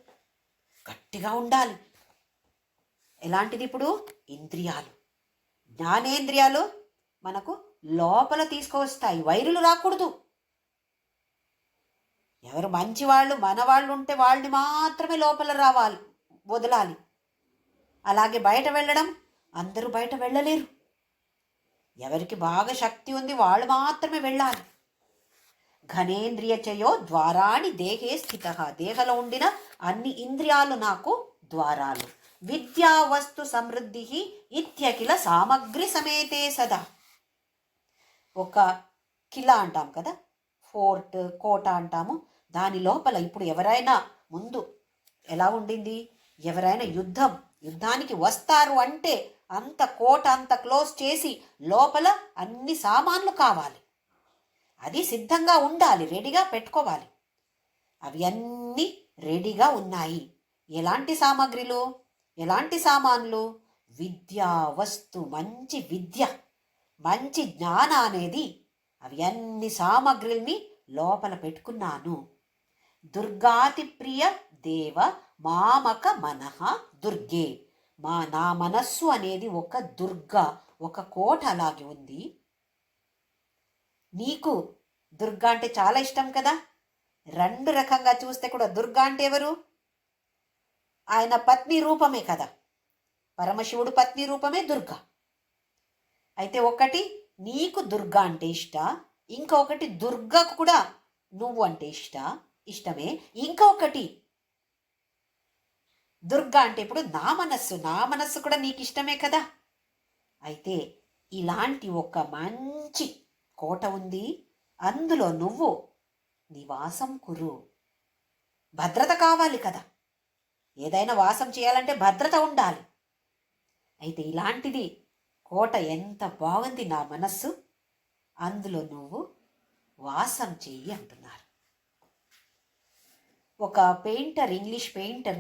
గట్టిగా ఉండాలి. ఎలాంటిది? ఇప్పుడు ఇంద్రియాలు, జ్ఞానేంద్రియాలు మనకు లోపల తీసుకువస్తాయి, వైరులు రాకూడదు. ఎవరు మంచివాళ్ళు, మనవాళ్ళు ఉంటే వాళ్ళని మాత్రమే లోపల రావాలి, వదలాలి. అలాగే బయట వెళ్ళడం, అందరూ బయట వెళ్ళలేరు. ఎవరికి బాగా శక్తి ఉంది వాళ్ళు మాత్రమే వెళ్ళాలి. ఘనేంద్రియచయో ద్వారాణి దేహే స్థితః, దేహలో ఉండిన అన్ని ఇంద్రియాలు నాకు ద్వారాలు. విద్యా వస్తు సమృద్ధి ఇత్యఖిల సామగ్రి సమేతే సదా. ఒక కిలా అంటాం కదా, ఫోర్ట్, కోట అంటాము. దాని లోపల ఇప్పుడు ఎవరైనా ముందు ఎలా ఉండింది? ఎవరైనా యుద్ధానికి వస్తారు అంటే అంత కోట అంత క్లోజ్ చేసి లోపల అన్ని సామాన్లు కావాలి. అది సిద్ధంగా ఉండాలి, రెడీగా పెట్టుకోవాలి. అవి అన్నీ రెడీగా ఉన్నాయి. ఎలాంటి సామాగ్రిలు, ఎలాంటి సామాన్లు? విద్యా వస్తు, మంచి విద్య, మంచి జ్ఞాన అనేది, అవి అన్ని సామాగ్రిల్ని లోపల పెట్టుకున్నాను. దుర్గాతి ప్రియ దేవ మామక మనః దుర్గే. నా మనస్సు అనేది ఒక దుర్గ, ఒక కోట అలాగే ఉంది. నీకు దుర్గా అంటే చాలా ఇష్టం కదా. 2 రకంగా చూస్తే కూడా దుర్గా అంటే ఎవరు? ఆయన పత్ని రూపమే కదా, పరమశివుడు పత్ని రూపమే దుర్గా. అయితే ఒకటి నీకు దుర్గా అంటే ఇష్ట, ఇంకొకటి దుర్గకు కూడా నువ్వు అంటే ఇష్టమే. ఇంకొకటి దుర్గా అంటే ఇప్పుడు నా మనస్సు కూడా నీకు ఇష్టమే కదా. అయితే ఇలాంటి ఒక మంచి కోట ఉంది, అందులో నువ్వు నివాసం కురు. భద్రత కావాలి కదా, ఏదైనా వాసం చేయాలంటే భద్రత ఉండాలి. అయితే ఇలాంటిది కోట ఎంత బాగుంది నా మనస్సు, అందులో నువ్వు వాసం చెయ్యి అంటున్నారు. ఒక పెయింటర్, ఇంగ్లీష్ పెయింటర్,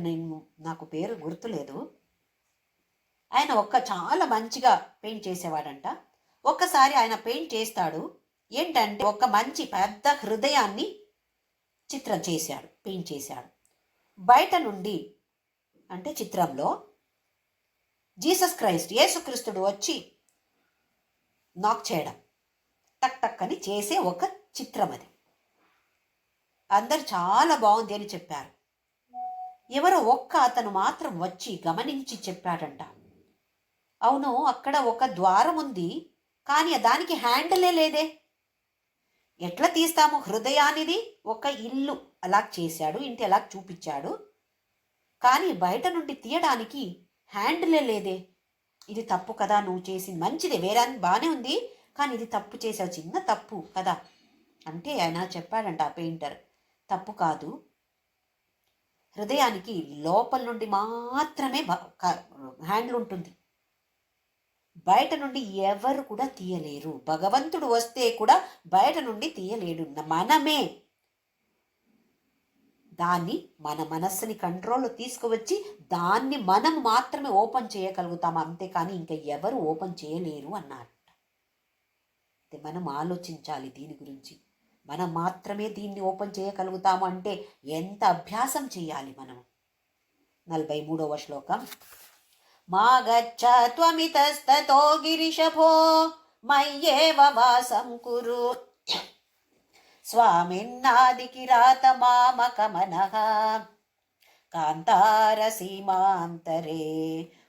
నాకు పేరు గుర్తులేదు, ఆయన చాలా మంచిగా పెయింట్ చేసేవాడంట. ఒక్కసారి ఆయన పెయింట్ చేస్తాడు, ఏంటంటే ఒక మంచి పెద్ద హృదయాన్ని చిత్రం చేశాడు, పెయింట్ చేశాడు. బయట నుండి అంటే చిత్రంలో జీసస్ క్రైస్ట్, యేసుక్రీస్తుడు వచ్చి నాక్ చేయడం, టక్ టక్ అని చేసే ఒక చిత్రం అది. అందరు చాలా బాగుంది అని చెప్పారు. ఎవరో అతను మాత్రం వచ్చి గమనించి చెప్పాడంట, అవును అక్కడ ఒక ద్వారం ఉంది, కానీ దానికి హ్యాండిలే లేదే, ఎట్లా తీస్తాము హృదయానిది? ఒక ఇల్లు అలా చేశాడు, ఇంటి అలా చూపించాడు, కానీ బయట నుండి తీయడానికి హ్యాండిలే లేదే, ఇది తప్పు కదా, నువ్వు చేసింది మంచిదే, వేరే బాగానే ఉంది, కానీ ఇది తప్పు చేసావు, చిన్న తప్పు కదా అంటే ఆయన చెప్పాడంట ఆ పెయింటర్, తప్పు కాదు, హృదయానికి లోపల నుండి మాత్రమే హ్యాండిల్ ఉంటుంది, బయట నుండి ఎవరు కూడా తీయలేరు. భగవంతుడు వస్తే కూడా బయట నుండి తీయలేడు, మనమే దాన్ని మన మనస్సుని కంట్రోల్లో తీసుకువచ్చి దాన్ని మనం మాత్రమే ఓపెన్ చేయగలుగుతాం, అంతేకాని ఇంకా ఎవరు ఓపెన్ చేయలేరు అన్నట్టు. మనం ఆలోచించాలి దీని గురించి, మనం మాత్రమే దీన్ని ఓపెన్ చేయగలుగుతాము అంటే ఎంత అభ్యాసం చేయాలి మనం. 43వ శ్లోకం. మా గచ్చ త్వమితస్తతో గిరిశభో మయ్యేవ వాసం కురు స్వామిన్నాదికిరాత మామకమనః కాంతారసీమాంతరే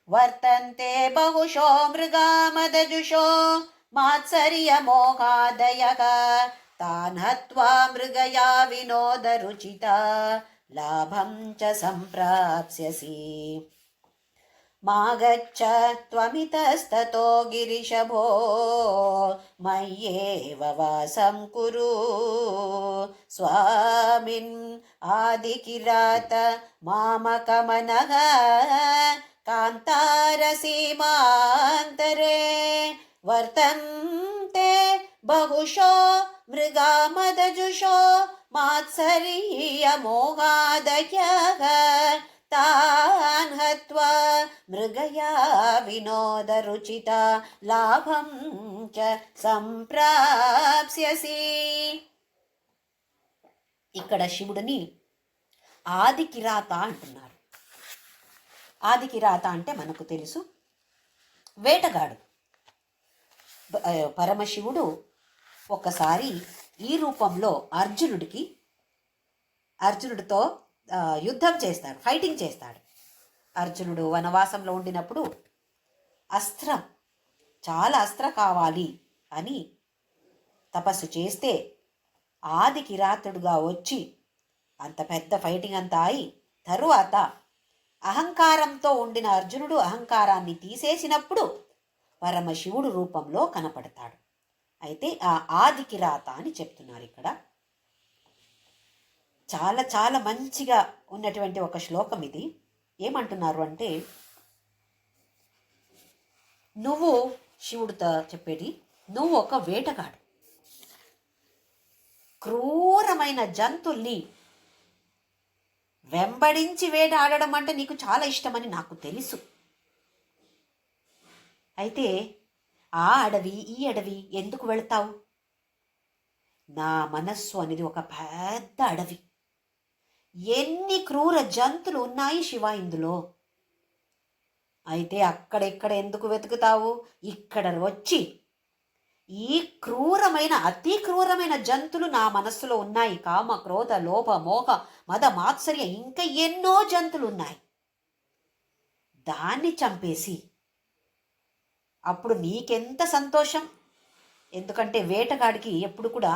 వర్తంతే బహుశో మృగామదజుషో మాత్సర్యమోహాదయః తాన్ హత్వా మృగయా వినోదరుచిత లాభం చ సంప్రాప్స్యసి. మా గచ్చ త్వమితస్తతో గిరిశభో మయ్యేవ వాసం కురు స్వామిన్ ఆదికిరాత మామకమనః కాంతారసీమాంతరే వర్తంతే బహుశో మృగామదజుషో మాత్సర్యమోహాదయః తాన్ హత్వా మృగయా వినోదరుచిత లాభం చ సంప్రాప్స్యసి. ఇక్కడ శివుడిని ఆదికిరాత అంటున్నారు. ఆదికిరాత అంటే మనకు తెలుసు వేటగాడు. పరమశివుడు ఒక్కసారి ఈ రూపంలో అర్జునుడితో యుద్ధం చేస్తాడు, ఫైటింగ్ చేస్తాడు. అర్జునుడు వనవాసంలో ఉండినప్పుడు చాలా అస్త్రం కావాలి అని తపస్సు చేస్తే ఆది కిరాతుడుగా వచ్చి అంత పెద్ద ఫైటింగ్ అంతా అయి తరువాత అహంకారంతో ఉండిన అర్జునుడు అహంకారాన్ని తీసేసినప్పుడు పరమశివుడు రూపంలో కనపడతాడు. అయితే ఆ ఆది కిరాత అని చెప్తున్నారు ఇక్కడ. చాలా చాలా మంచిగా ఉన్నటువంటి ఒక శ్లోకం ఇది. ఏమంటున్నారు అంటే, నువ్వు శివుడితో చెప్పేది, నువ్వు ఒక వేటగాడు, క్రూరమైన జంతుల్ని వెంబడించి వేటాడడం అంటే నీకు చాలా ఇష్టమని నాకు తెలుసు. అయితే ఆ అడవి ఈ అడవి ఎందుకు వెళ్తావు? నా మనస్సు అనేది ఒక పెద్ద అడవి, ఎన్ని క్రూర జంతువులు ఉన్నాయి శివ ఇందులో. అయితే అక్కడెక్కడ ఎందుకు వెతుకుతావు? ఇక్కడ వచ్చి ఈ అతి క్రూరమైన జంతువులు నా మనస్సులో ఉన్నాయి. కామ, క్రోధ, లోభ, మోహ, మద, మాత్సర్య, ఇంకా ఎన్నో జంతువులు ఉన్నాయి. దాన్ని చంపేసి అప్పుడు నీకెంత సంతోషం. ఎందుకంటే వేటగాడికి ఎప్పుడు కూడా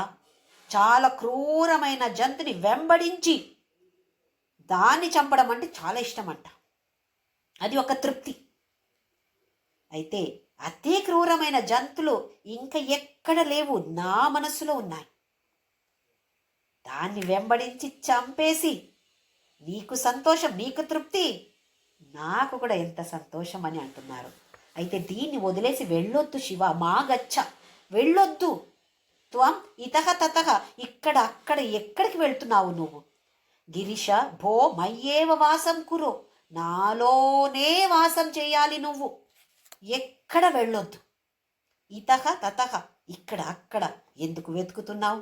చాలా క్రూరమైన జంతుని వెంబడించి దాన్ని చంపడం అంటే చాలా ఇష్టమంట. అది ఒక తృప్తి. అయితే అతి క్రూరమైన జంతువులు ఇంకా ఎక్కడ లేవు, నా మనస్సులో ఉన్నాయి. దాన్ని వెంబడించి చంపేసి నీకు సంతోషం, నీకు తృప్తి, నాకు కూడా ఎంత సంతోషం అని అంటున్నారు. అయితే దీన్ని వదిలేసి వెళ్ళొద్దు శివ, మా గచ్చ, వెళ్ళొద్దు. త్వం ఇతహ తతహ, ఇక్కడ అక్కడ ఎక్కడికి వెళ్తున్నావు నువ్వు? గిరిశ భో మయ్యేవ వాసం కురో, నాలోనే వాసం చేయాలి నువ్వు, ఎక్కడ వెళ్ళొద్దు. ఇతహ తతహ, ఇక్కడ అక్కడ ఎందుకు వెతుకుతున్నావు?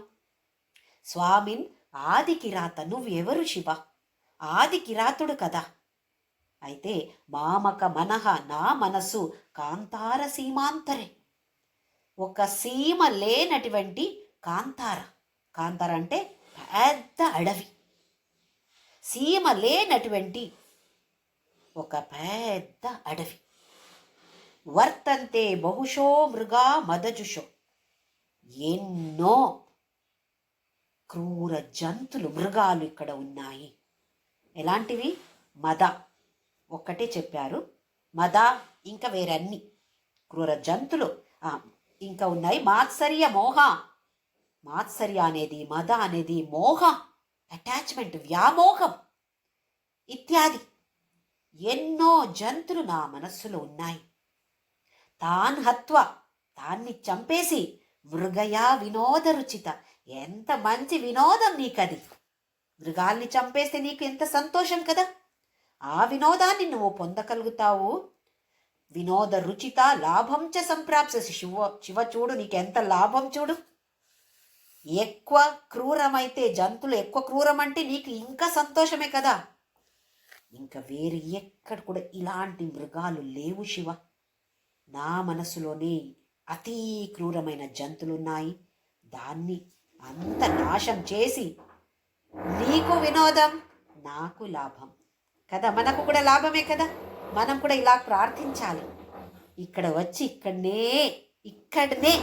స్వామిన్ ఆది కిరాత, నువ్వెవరు శివ? ఆది కిరాతుడు కదా. అయితే మామక మనహ, నా మనసు కాంతార సీమాంతరే, ఒక సీమ లేనటువంటి కాంతార. కాంతార అంటే పెద్ద అడవి. సీమ లేనటువంటి ఒక పెద్ద అడవి. వర్తంతే బహుశో మృగా మదజుషో, ఎన్నో క్రూర జంతులు, మృగాలు ఇక్కడ ఉన్నాయి. ఎలాంటివి? మద ఒక్కటే చెప్పారు, మద ఇంకా వేరే అన్ని క్రూర జంతులు ఇంకా ఉన్నాయి. మాత్సర్య మోహ, మాత్సర్య అనేది, మద అనేది మోహ, అటాచ్మెంట్, వ్యామోహం ఇత్యాది ఎన్నో జంతులు నా మనస్సులో ఉన్నాయి. తాన్ హత్వ, దాన్ని చంపేసి, మృగయా వినోద రుచిత, ఎంత మంచి వినోదం నీకది. మృగాల్ని చంపేస్తే నీకు ఎంత సంతోషం కదా. ఆ వినోదాన్ని నువ్వు పొందగలుగుతావు. వినోద రుచిత లాభం చ సంప్రాప్స్యసి. శివ చూడు, నీకెంత లాభం చూడు. ఎక్కువ క్రూరమైతే, జంతువులు ఎక్కువ క్రూరమంటే నీకు ఇంకా సంతోషమే కదా. ఇంకా వేరే ఎక్కడ కూడా ఇలాంటి మృగాలు లేవు శివ. నా మనసులోనే అతి క్రూరమైన జంతువులున్నాయి. దాన్ని అంత నాశం చేసి నీకు వినోదం, నాకు లాభం కదా. మనకు కూడా లాభమే కదా. మనం కూడా ఇలా ప్రార్థించాలి. ఇక్కడ వచ్చి ఇక్కడనే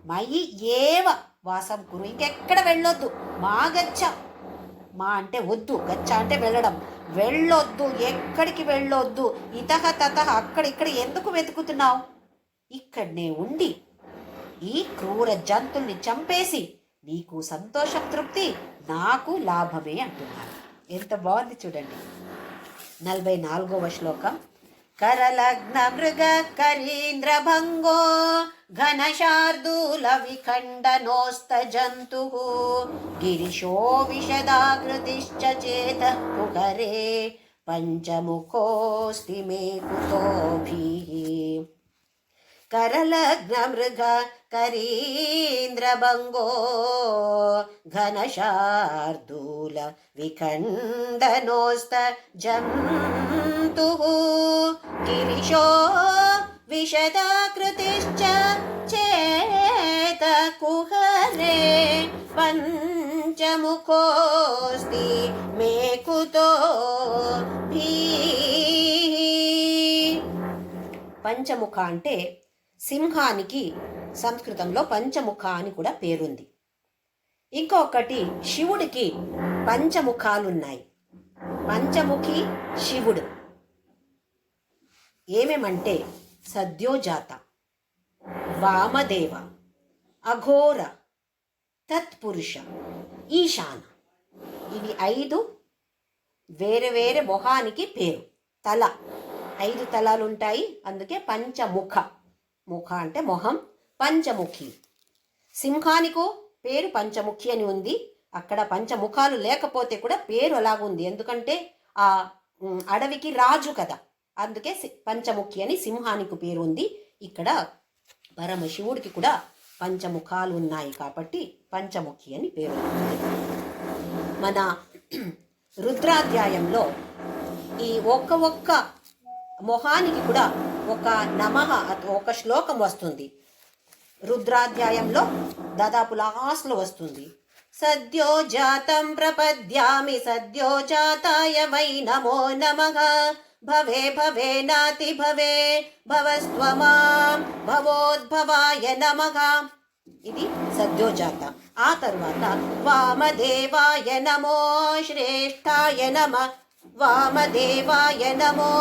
మయి ఏవ వాసం కురు, ఇంకెక్కడ వెళ్ళొద్దు. మా గచ్చ, మా అంటే వద్దు, గచ్చ అంటే వెళ్ళడం, వెళ్ళొద్దు, ఎక్కడికి వెళ్ళొద్దు. ఇతహ తతహ, అక్కడ ఇక్కడ ఎందుకు వెతుకుతున్నావు? ఇక్కడనే ఉండి ఈ క్రూర జంతుల్ని చంపేసి నీకు సంతోషం, తృప్తి, నాకు లాభమే అంటున్నారు. ఎంత బాగుంది చూడండి. 44వ శ్లోకం. కరలగ్న మృగ కరీంద్ర భంగో ఘనశార్దూల విఖండనోస్త జంతు గిరిశో విశదాకృతిశ్చ చేత కుహరే పంచముఖోస్తి మే కుతోభిః. కరలగ్న మృగ కరీంద్ర భంగో ఘనశార్దూల విఖండనోస్త జంతు గిరిశో విశదాకృతిశ్చ చేత కుహరే పంచముఖోస్తి మే కుతోభిః. పంచముఖ అంటే సింహానికి సంస్కృతంలో పంచముఖ అని కూడా పేరుంది. ఇంకొకటి శివుడికి పంచముఖాలున్నాయి. పంచముఖి శివుడు ఏమేమంటే సద్యోజాత, వామదేవ, అఘోర, తత్పురుష, ఈశాన. ఇవి 5 వేరే వేరే మొహానికి పేరు. తల 5 తలాలుంటాయి, అందుకే పంచముఖ. ముఖ అంటే మొహం, పంచముఖి. సింహానికో పేరు పంచముఖి అని ఉంది. అక్కడ పంచముఖాలు లేకపోతే కూడా పేరు అలాగుంది, ఎందుకంటే ఆ అడవికి రాజు కదా, అందుకే పంచముఖి అని సింహానికి పేరు ఉంది. ఇక్కడ పరమశివుడికి కూడా పంచముఖాలు ఉన్నాయి కాబట్టి పంచముఖి అని పేరు. మన రుద్రాధ్యాయంలో ఈ ఒక్క మొహానికి కూడా ఒక నమః, ఒక శ్లోకం వస్తుంది. రుద్రాధ్యాయంలో దాదాపు లాస్ట్లో వస్తుంది. సద్యో జాతం ప్రపద్యామి సద్యో జాతాయ వై నమో నమః భవే భవే నాతి భవే భవస్త్వమాం భవోద్భవాయ నమః. ఇది సద్యోజాత. ఆ తరువాత వామదేవాయ నమో శ్రేష్ఠాయ నమ, వామదేవాయ నమో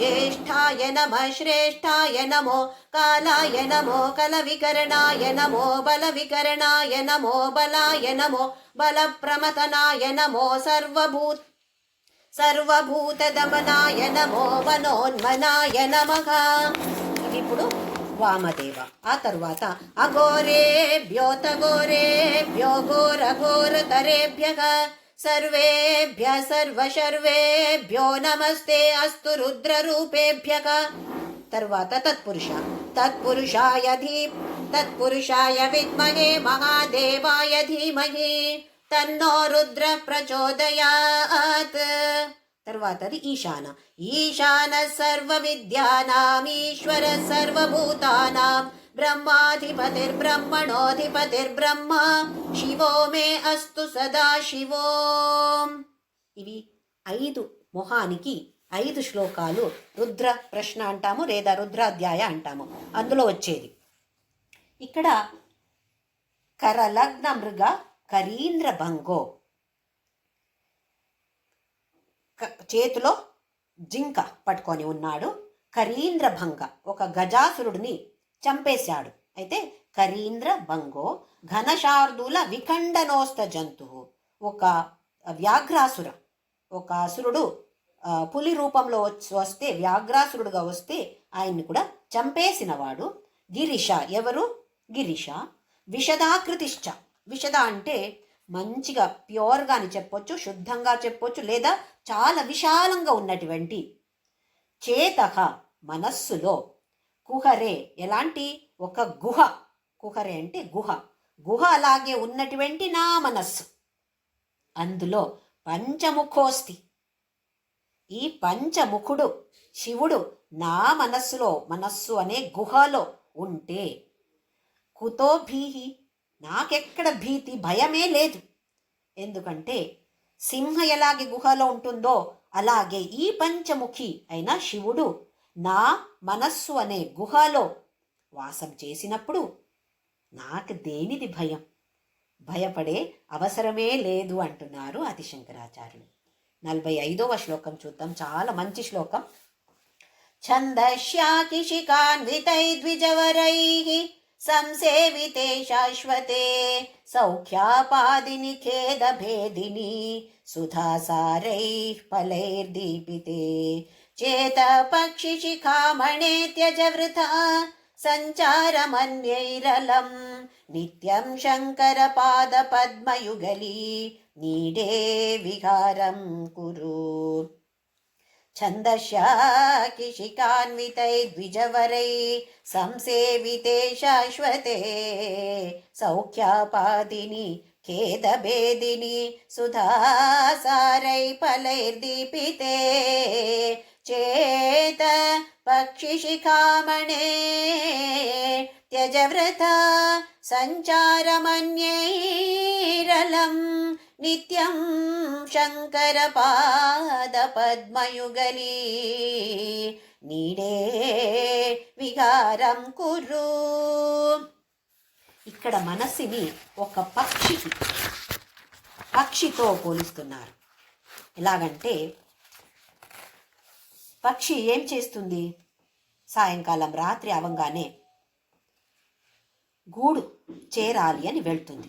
జ్యేష్ఠాయ నమ శ్రేష్ఠాయ నమో, కాలాయ నమో కలవికరణాయ నమో బలవికరణాయ నమో బలాయ నమో, బలప్రమతనాయ నమో సర్వభూతదమనాయ నమో వనోన్మనాయ నమః. ఇది ఇప్పుడు వామదేవ. ఆ తరువాత అఘోరేభ్యోతఘోరేభ్యో ఘోరఘోరతరేభ్యః సర్వేభ్యః సర్వశర్వేభ్యో నమస్తే అస్తు రుద్రరూపేభ్యః. తరువాత తత్పురుషాయ విద్మహే మహాదేవాయ ధీమహి తన్నో రుద్ర ప్రచోదయాత్. తర్వాతది ఈశాన సర్వ విద్యానాం ఈశ్వర సర్వభూతానాం బ్రహ్మాధిపతిర్బ్రహ్మణోధిపతిర్బ్రహ్మ శివో మే అస్తు సదా శివో. ఇవి 5 మొహానికి 5 శ్లోకాలు రుద్ర ప్రశ్న అంటాము లేదా రుద్రాధ్యాయ అంటాము. అందులో వచ్చేది ఇక్కడ కరలగ్న మృగ కరీంద్ర భంగో, చేతిలో జింక పట్టుకొని ఉన్నాడు. కరీంద్ర భంగ ఒక గజాసురుడిని చంపేశాడు. అయితే కరీంద్ర భంగో ఘనశార్దూల విఖండనోస్త జంతువు, ఒక వ్యాఘ్రాసుర, ఒక అసురుడు పులి రూపంలో వస్తే వ్యాఘ్రాసురుడుగా వస్తే ఆయన్ని కూడా చంపేసినవాడు. గిరిష, ఎవరు గిరిష. విషదాకృతిశ్చ, విషద అంటే మంచిగా ప్యూర్గా అని చెప్పొచ్చు, శుద్ధంగా చెప్పొచ్చు, లేదా చాలా విశాలంగా ఉన్నటువంటి. చేతః మనస్సులో, కుహరే ఎలాంటి ఒక గుహ, కుహరే అంటే గుహ, గుహ అలాగే ఉన్నటువంటి నా మనస్సు. అందులో పంచముఖోస్తి, ఈ పంచముఖుడు శివుడు నా మనస్సులో, మనస్సు అనే గుహలో ఉంటే కుతో భీహి, నాకెక్కడ భీతి, భయమే లేదు. ఎందుకంటే సింహ ఎలాగే గుహలో ఉంటుందో అలాగే ఈ పంచముఖి అయిన శివుడు నా మనస్సు అనే గుహలో వాసం చేసినప్పుడు నాకు దేనిది భయం, భయపడే అవసరమే లేదు అంటున్నారు ఆదిశంకరాచార్యులు. 45వ శ్లోకం చూద్దాం, చాలా మంచి శ్లోకం. ఛందశ్యాకిషికాన్వితై ద్విజవరైః సంసేవితే శాశ్వతే సౌఖ్యాపాదిని ఖేదభేదిని సుధాసారైః ఫలైర్దీపితే చేత పక్షిశిఖామణే త్యజ వృథా సంచారమన్యైరలం నిత్యం శంకరపాద పద్మయుగళీ నీడే విహారం కురు. ఛందశ్యాకిషికాన్వితై ద్విజవరై సంసేవితే శాశ్వతే సౌఖ్యాపాదిని ఖేదభేదిని సుధాసారై ఫలైర్దీపితే చేత పక్షిశిఖామణే త్యజ వృథా సంచారమన్యైరలం నిత్యం శంకరపాద పద్మయుగళీ నీడే విహారం కురు. ఇక్కడ మనస్సుని ఒక పక్షితో పోలిస్తున్నారు. ఎలాగంటే పక్షి ఏం చేస్తుంది, సాయంకాలం రాత్రి అవంగానే గూడు చేరాలి అని వెళ్తుంది.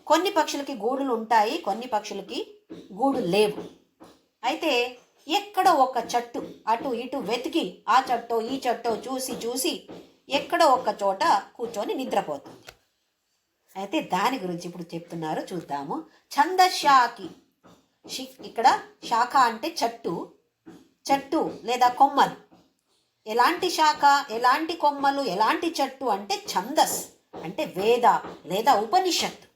కొన్ని పక్షులకి గూడులు ఉంటాయి, కొన్ని పక్షులకి గూడు లేవు. అయితే ఎక్కడో ఒక చెట్టు అటు ఇటు వెతికి ఆ చెట్టో ఈ చెట్టో చూసి ఎక్కడో ఒక చోట కూర్చొని నిద్రపోతుంది. అయితే దాని గురించి ఇప్పుడు చెప్తున్నారు, చూద్దాము. ఛందశాకి, ఇక్కడ శాఖ అంటే చెట్టు లేదా కొమ్మలు. ఎలాంటి శాఖ, ఎలాంటి కొమ్మలు, ఎలాంటి చెట్టు అంటే ఛందస్ అంటే వేద లేదా ఉపనిషత్తు.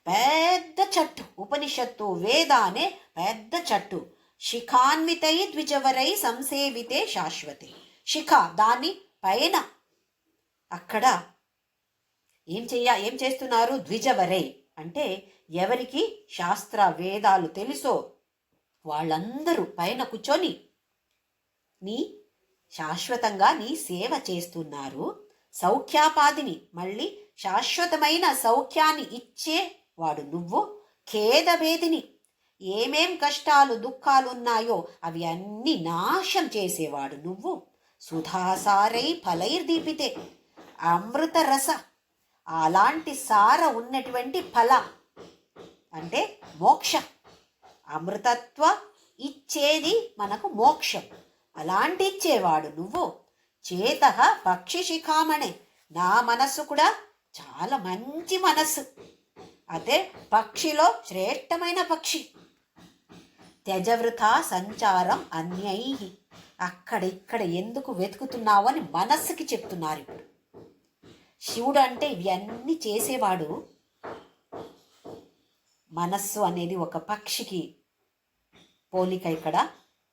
పెద్ద చెట్టు, ఉపనిషత్తు వేద అనే పెద్ద చెట్టు. శిఖాన్వితై ద్విజవరై సంసేవితే శాశ్వతే. శిఖ దాని పైన అక్కడ ఏం చేస్తున్నారు, ద్విజవరై అంటే ఎవరికి శాస్త్ర వేదాలు తెలుసో వాళ్ళందరూ పైన కూర్చొని శాశ్వతంగా నీ సేవ చేస్తున్నారు. సౌఖ్యాపాదిని, మళ్ళీ శాశ్వతమైన సౌఖ్యాన్ని ఇచ్చేవాడు నువ్వు. ఖేదభేదిని, ఏమేం కష్టాలు దుఃఖాలు ఉన్నాయో అవి అన్ని నాశం చేసేవాడు నువ్వు. సుధాసారై ఫలైర్దీపితే, అమృత రస, అలాంటి సార ఉన్నటువంటి ఫల అంటే మోక్ష, అమృతత్వ ఇచ్చేది మనకు మోక్షం, అలాంటి ఇచ్చేవాడు నువ్వు. చేత పక్షి శిఖామణి, నా మనస్సు కూడా చాలా మంచి మనస్సు, అదే పక్షిలో శ్రేష్టమైన పక్షి. త్యజవృథ సంచారం అన్యై, అక్కడిక్కడ ఎందుకు వెతుకుతున్నావు అని మనస్సుకి చెప్తున్నారు ఇప్పుడు. శివుడు అంటే ఇవన్నీ చేసేవాడు. మనస్సు అనేది ఒక పక్షికి పోలిక. ఇక్కడ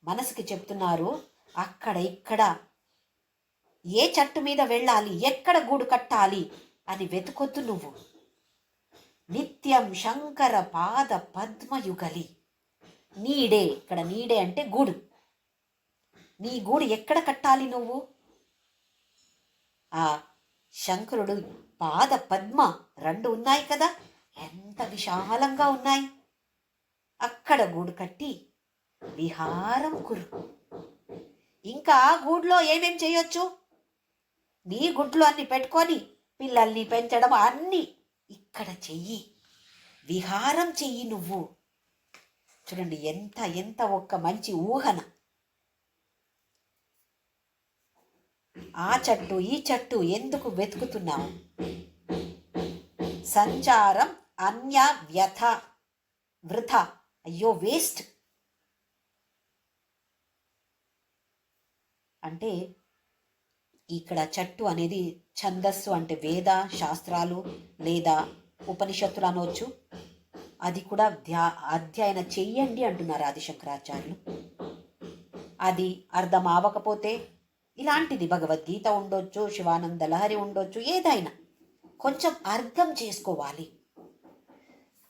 మనసుకి చెప్తున్నారు, అక్కడ ఇక్కడ ఏ చెట్టు మీద వెళ్ళాలి, ఎక్కడ గూడు కట్టాలి అని వెతుకొద్దు నువ్వు. నిత్యం శంకర పాద పద్మయుగలి, నీడే, ఇక్కడ నీడే అంటే గూడు. నీ గూడు ఎక్కడ కట్టాలి నువ్వు? ఆ శంకరుడు పాద పద్మ రెండు ఉన్నాయి కదా, ఎంత విశాలంగా ఉన్నాయి, అక్కడ గూడు కట్టి విహారం కురు. ఇంకా గూడులో ఏమేం చేయొచ్చు? నీ గుడ్లు అన్ని పెట్టుకొని పిల్లల్ని పెంచడం అన్నీ ఇక్కడ చెయ్యి, విహారం చెయ్యి నువ్వు. చూడండి ఎంత ఎంత ఒక్క మంచి ఊహన. ఆ చెట్టు ఈ చెట్టు ఎందుకు వెతుకుతున్నావు? సంచారం అన్య వ్యథ వృథ, అయ్యో వేస్ట్. అంటే ఇక్కడ చెట్టు అనేది ఛందస్సు అంటే వేద శాస్త్రాలు లేదా ఉపనిషత్తులు అనవచ్చు. అది కూడా అధ్యయన చెయ్యండి అంటున్నారు ఆదిశంకరాచార్యులు. అది అర్థం అవ్వకపోతే ఇలాంటిది భగవద్గీత ఉండొచ్చు, శివానంద లహరి ఉండొచ్చు, ఏదైనా కొంచెం అర్థం చేసుకోవాలి.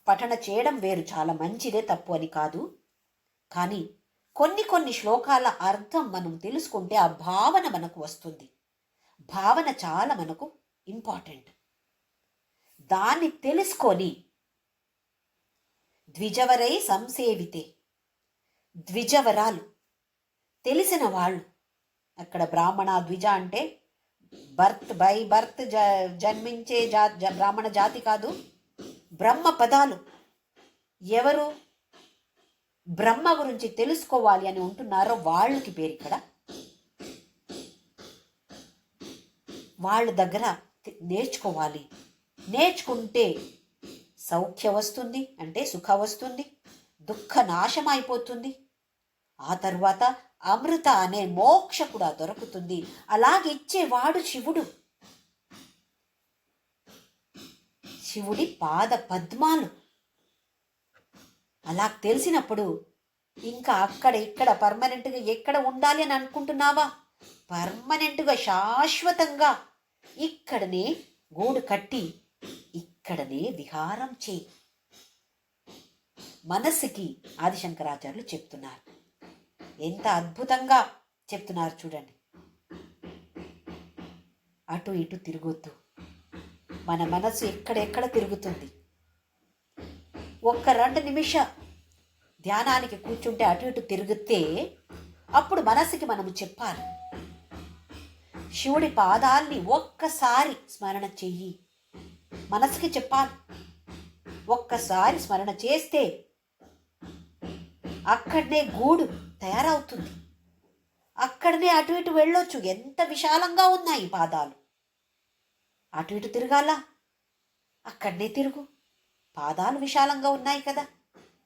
పఠన చేయడం వేరు, చాలా మంచిదే, తప్పు అని కాదు. కానీ కొన్ని కొన్ని శ్లోకాల అర్థం మనం తెలుసుకుంటే ఆ భావన మనకు వస్తుంది. భావన చాలా మనకు ఇంపార్టెంట్. దాన్ని తెలుసుకొని ద్విజవరై సంసేవితే, ద్విజవరాలు తెలిసిన వాళ్ళు, అక్కడ బ్రాహ్మణ ద్విజ అంటే బై బర్త్ జన్మించే బ్రాహ్మణ జాతి కాదు, బ్రహ్మ పదాలు. ఎవరు బ్రహ్మ గురించి తెలుసుకోవాలి అని ఉంటున్నారో వాళ్ళకి పేరు ఇక్కడ. వాళ్ళ దగ్గర నేర్చుకోవాలి. నేర్చుకుంటే సౌఖ్య వస్తుంది, అంటే సుఖ వస్తుంది, దుఃఖ నాశం అయిపోతుంది. ఆ తర్వాత అమృత అనే మోక్ష కూడా దొరుకుతుంది. అలాగిచ్చేవాడు శివుడు. శివుడి పాద పద్మాలు అలా తెలిసినప్పుడు ఇంకా అక్కడ ఇక్కడ పర్మనెంట్గా ఎక్కడ ఉండాలి అని అనుకుంటున్నావా? పర్మనెంట్గా శాశ్వతంగా ఇక్కడనే గూడు కట్టి ఇక్కడనే విహారం చేయి. మనస్సుకి ఆదిశంకరాచార్యులు చెప్తున్నారు. ఎంత అద్భుతంగా చెప్తున్నారు చూడండి. అటు ఇటు తిరగొద్దు. మన మనస్సు ఎక్కడెక్కడ తిరుగుతుంది. ఒక్క 2 నిమిషం ధ్యానానికి కూర్చుంటే అటు ఇటు తిరిగితే అప్పుడు మనస్సుకి మనము చెప్పాలి, శివుడి పాదాల్ని ఒక్కసారి స్మరణ చెయ్యి. మనసుకి చెప్పాలి. ఒక్కసారి స్మరణ చేస్తే అక్కడనే గూడు తయారవుతుంది. అక్కడనే అటు ఇటు వెళ్ళొచ్చు. ఎంత విశాలంగా ఉన్నాయి పాదాలు. అటు ఇటు తిరగాల, అక్కడనే తిరుగు. పాదాలు విశాలంగా ఉన్నాయి కదా,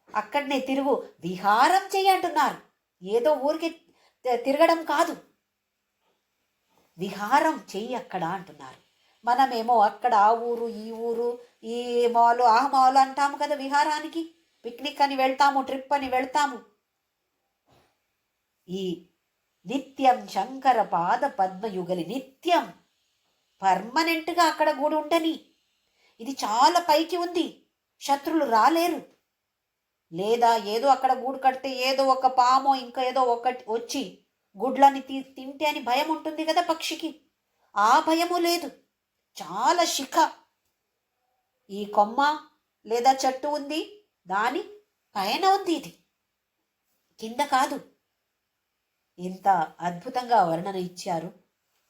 అక్కడనే తిరుగు. విహారం చెయ్యి అంటున్నారు. ఏదో ఊరికి తిరగడం కాదు, విహారం చెయ్యి అక్కడ అంటున్నారు. మనమేమో అక్కడ ఆ ఊరు ఈ ఊరు ఈ మాలు ఆ మాలు అంటాము కదా విహారానికి. పిక్నిక్ అని వెళ్తాము, ట్రిప్ అని వెళ్తాము. ఈ నిత్యం శంకర పాద పద్మయుగలి, నిత్యం పర్మనెంట్గా అక్కడ గూడు ఉండని. ఇది చాలా పైకి ఉంది, శత్రులు రాలేరు. లేదా ఏదో అక్కడ గూడు కడితే ఏదో ఒక పామో ఇంకా ఏదో ఒకటి వచ్చి గుడ్లని తింటే అని భయం ఉంటుంది కదా పక్షికి. ఆ భయము లేదు. చాలా శిఖ. ఈ కొమ్మ లేదా చెట్టు ఉంది, దాని పైన ఉంది, ఇది కింద కాదు. ఎంత అద్భుతంగా వర్ణన ఇచ్చారు.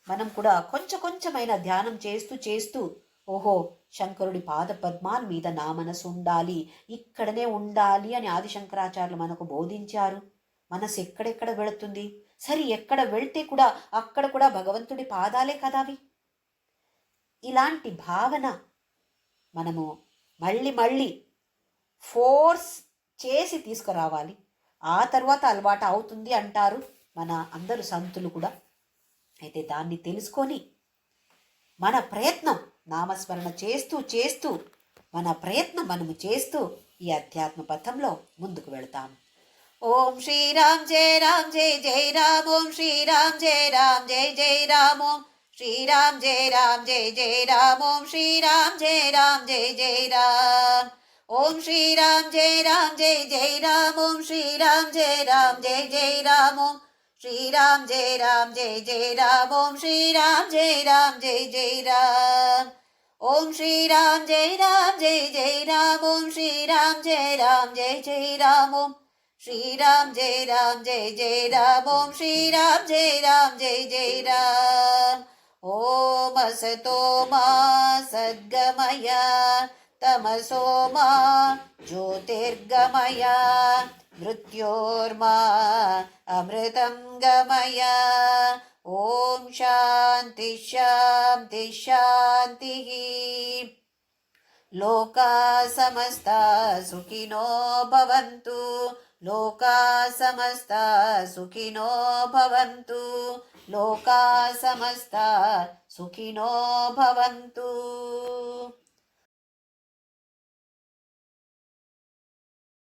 మనం కూడా కొంచెం కొంచెమైన ధ్యానం చేస్తూ చేస్తూ, ఓహో, శంకరుడి పాద పద్మాల మీద నా మనసు ఉండాలి, ఇక్కడనే ఉండాలి అని ఆదిశంకరాచార్యులు మనకు బోధించారు. మనసు ఎక్కడెక్కడ వెళుతుంది? సరి, ఎక్కడ వెళ్తే కూడా అక్కడ కూడా భగవంతుడి పాదాలే కదా అవి. ఇలాంటి భావన మనము మళ్ళీ మళ్ళీ ఫోర్స్ చేసి తీసుకురావాలి. ఆ తర్వాత అలవాటు అవుతుంది అంటారు మన అందరు సంతులు కూడా. అయితే దాన్ని తెలుసుకొని మన ప్రయత్నం నామస్మరణ చేస్తూ చేస్తూ మన ప్రయత్నం మనము చేస్తూ ఈ అధ్యాత్మ పథంలో ముందుకు వెళతాము. ఓం శ్రీరామ్ జయ రామ్ జయ జయ రామ్. ఓం శ్రీరామ్ జయ రామ్ జయ జయ రామ్. ఓం శ్రీరామ్ జయ రామ్ జయ జయ రామ్. ఓం శ్రీరామ్ జయ రామ్ జయ జయ రామ్. ఓం శ్రీరామ్ జయ రామ్ జయ జయ రామ్. ఓం శ్రీరామ్ జయ రామ్ జయ జయ రామ్. ఓం శ్రీరామ్ జయ రామ్ జయ జయ రామ్. ఓం శ్రీరామ్ జయ రామ్ జయ జయ రామ్. ఓం శ్రీరామ్ జయ రామ్ జయ జయ రామ్. ఓం శ్రీరామ్ జయ రామ్ జయ జయ రామ్. ఓం శ్రీరామ్ జయ రామ్ జయ జయ రామ్. ఓం శ్రీరామ్ జయ రామ్ జయ జయ రామ్. ఓం అసతో మా సద్గమయ తమసో మా జ్యోతిర్గమయ మృత్యోర్మా అమృతం గమయ. ఓం శాంతి శాంతి శాంతి. లోకా సమస్తా సుఖినో భవంతు. లోకా సమస్తా సుఖినో భవంతు. లోకా సమస్తా సుఖినో భవంతు.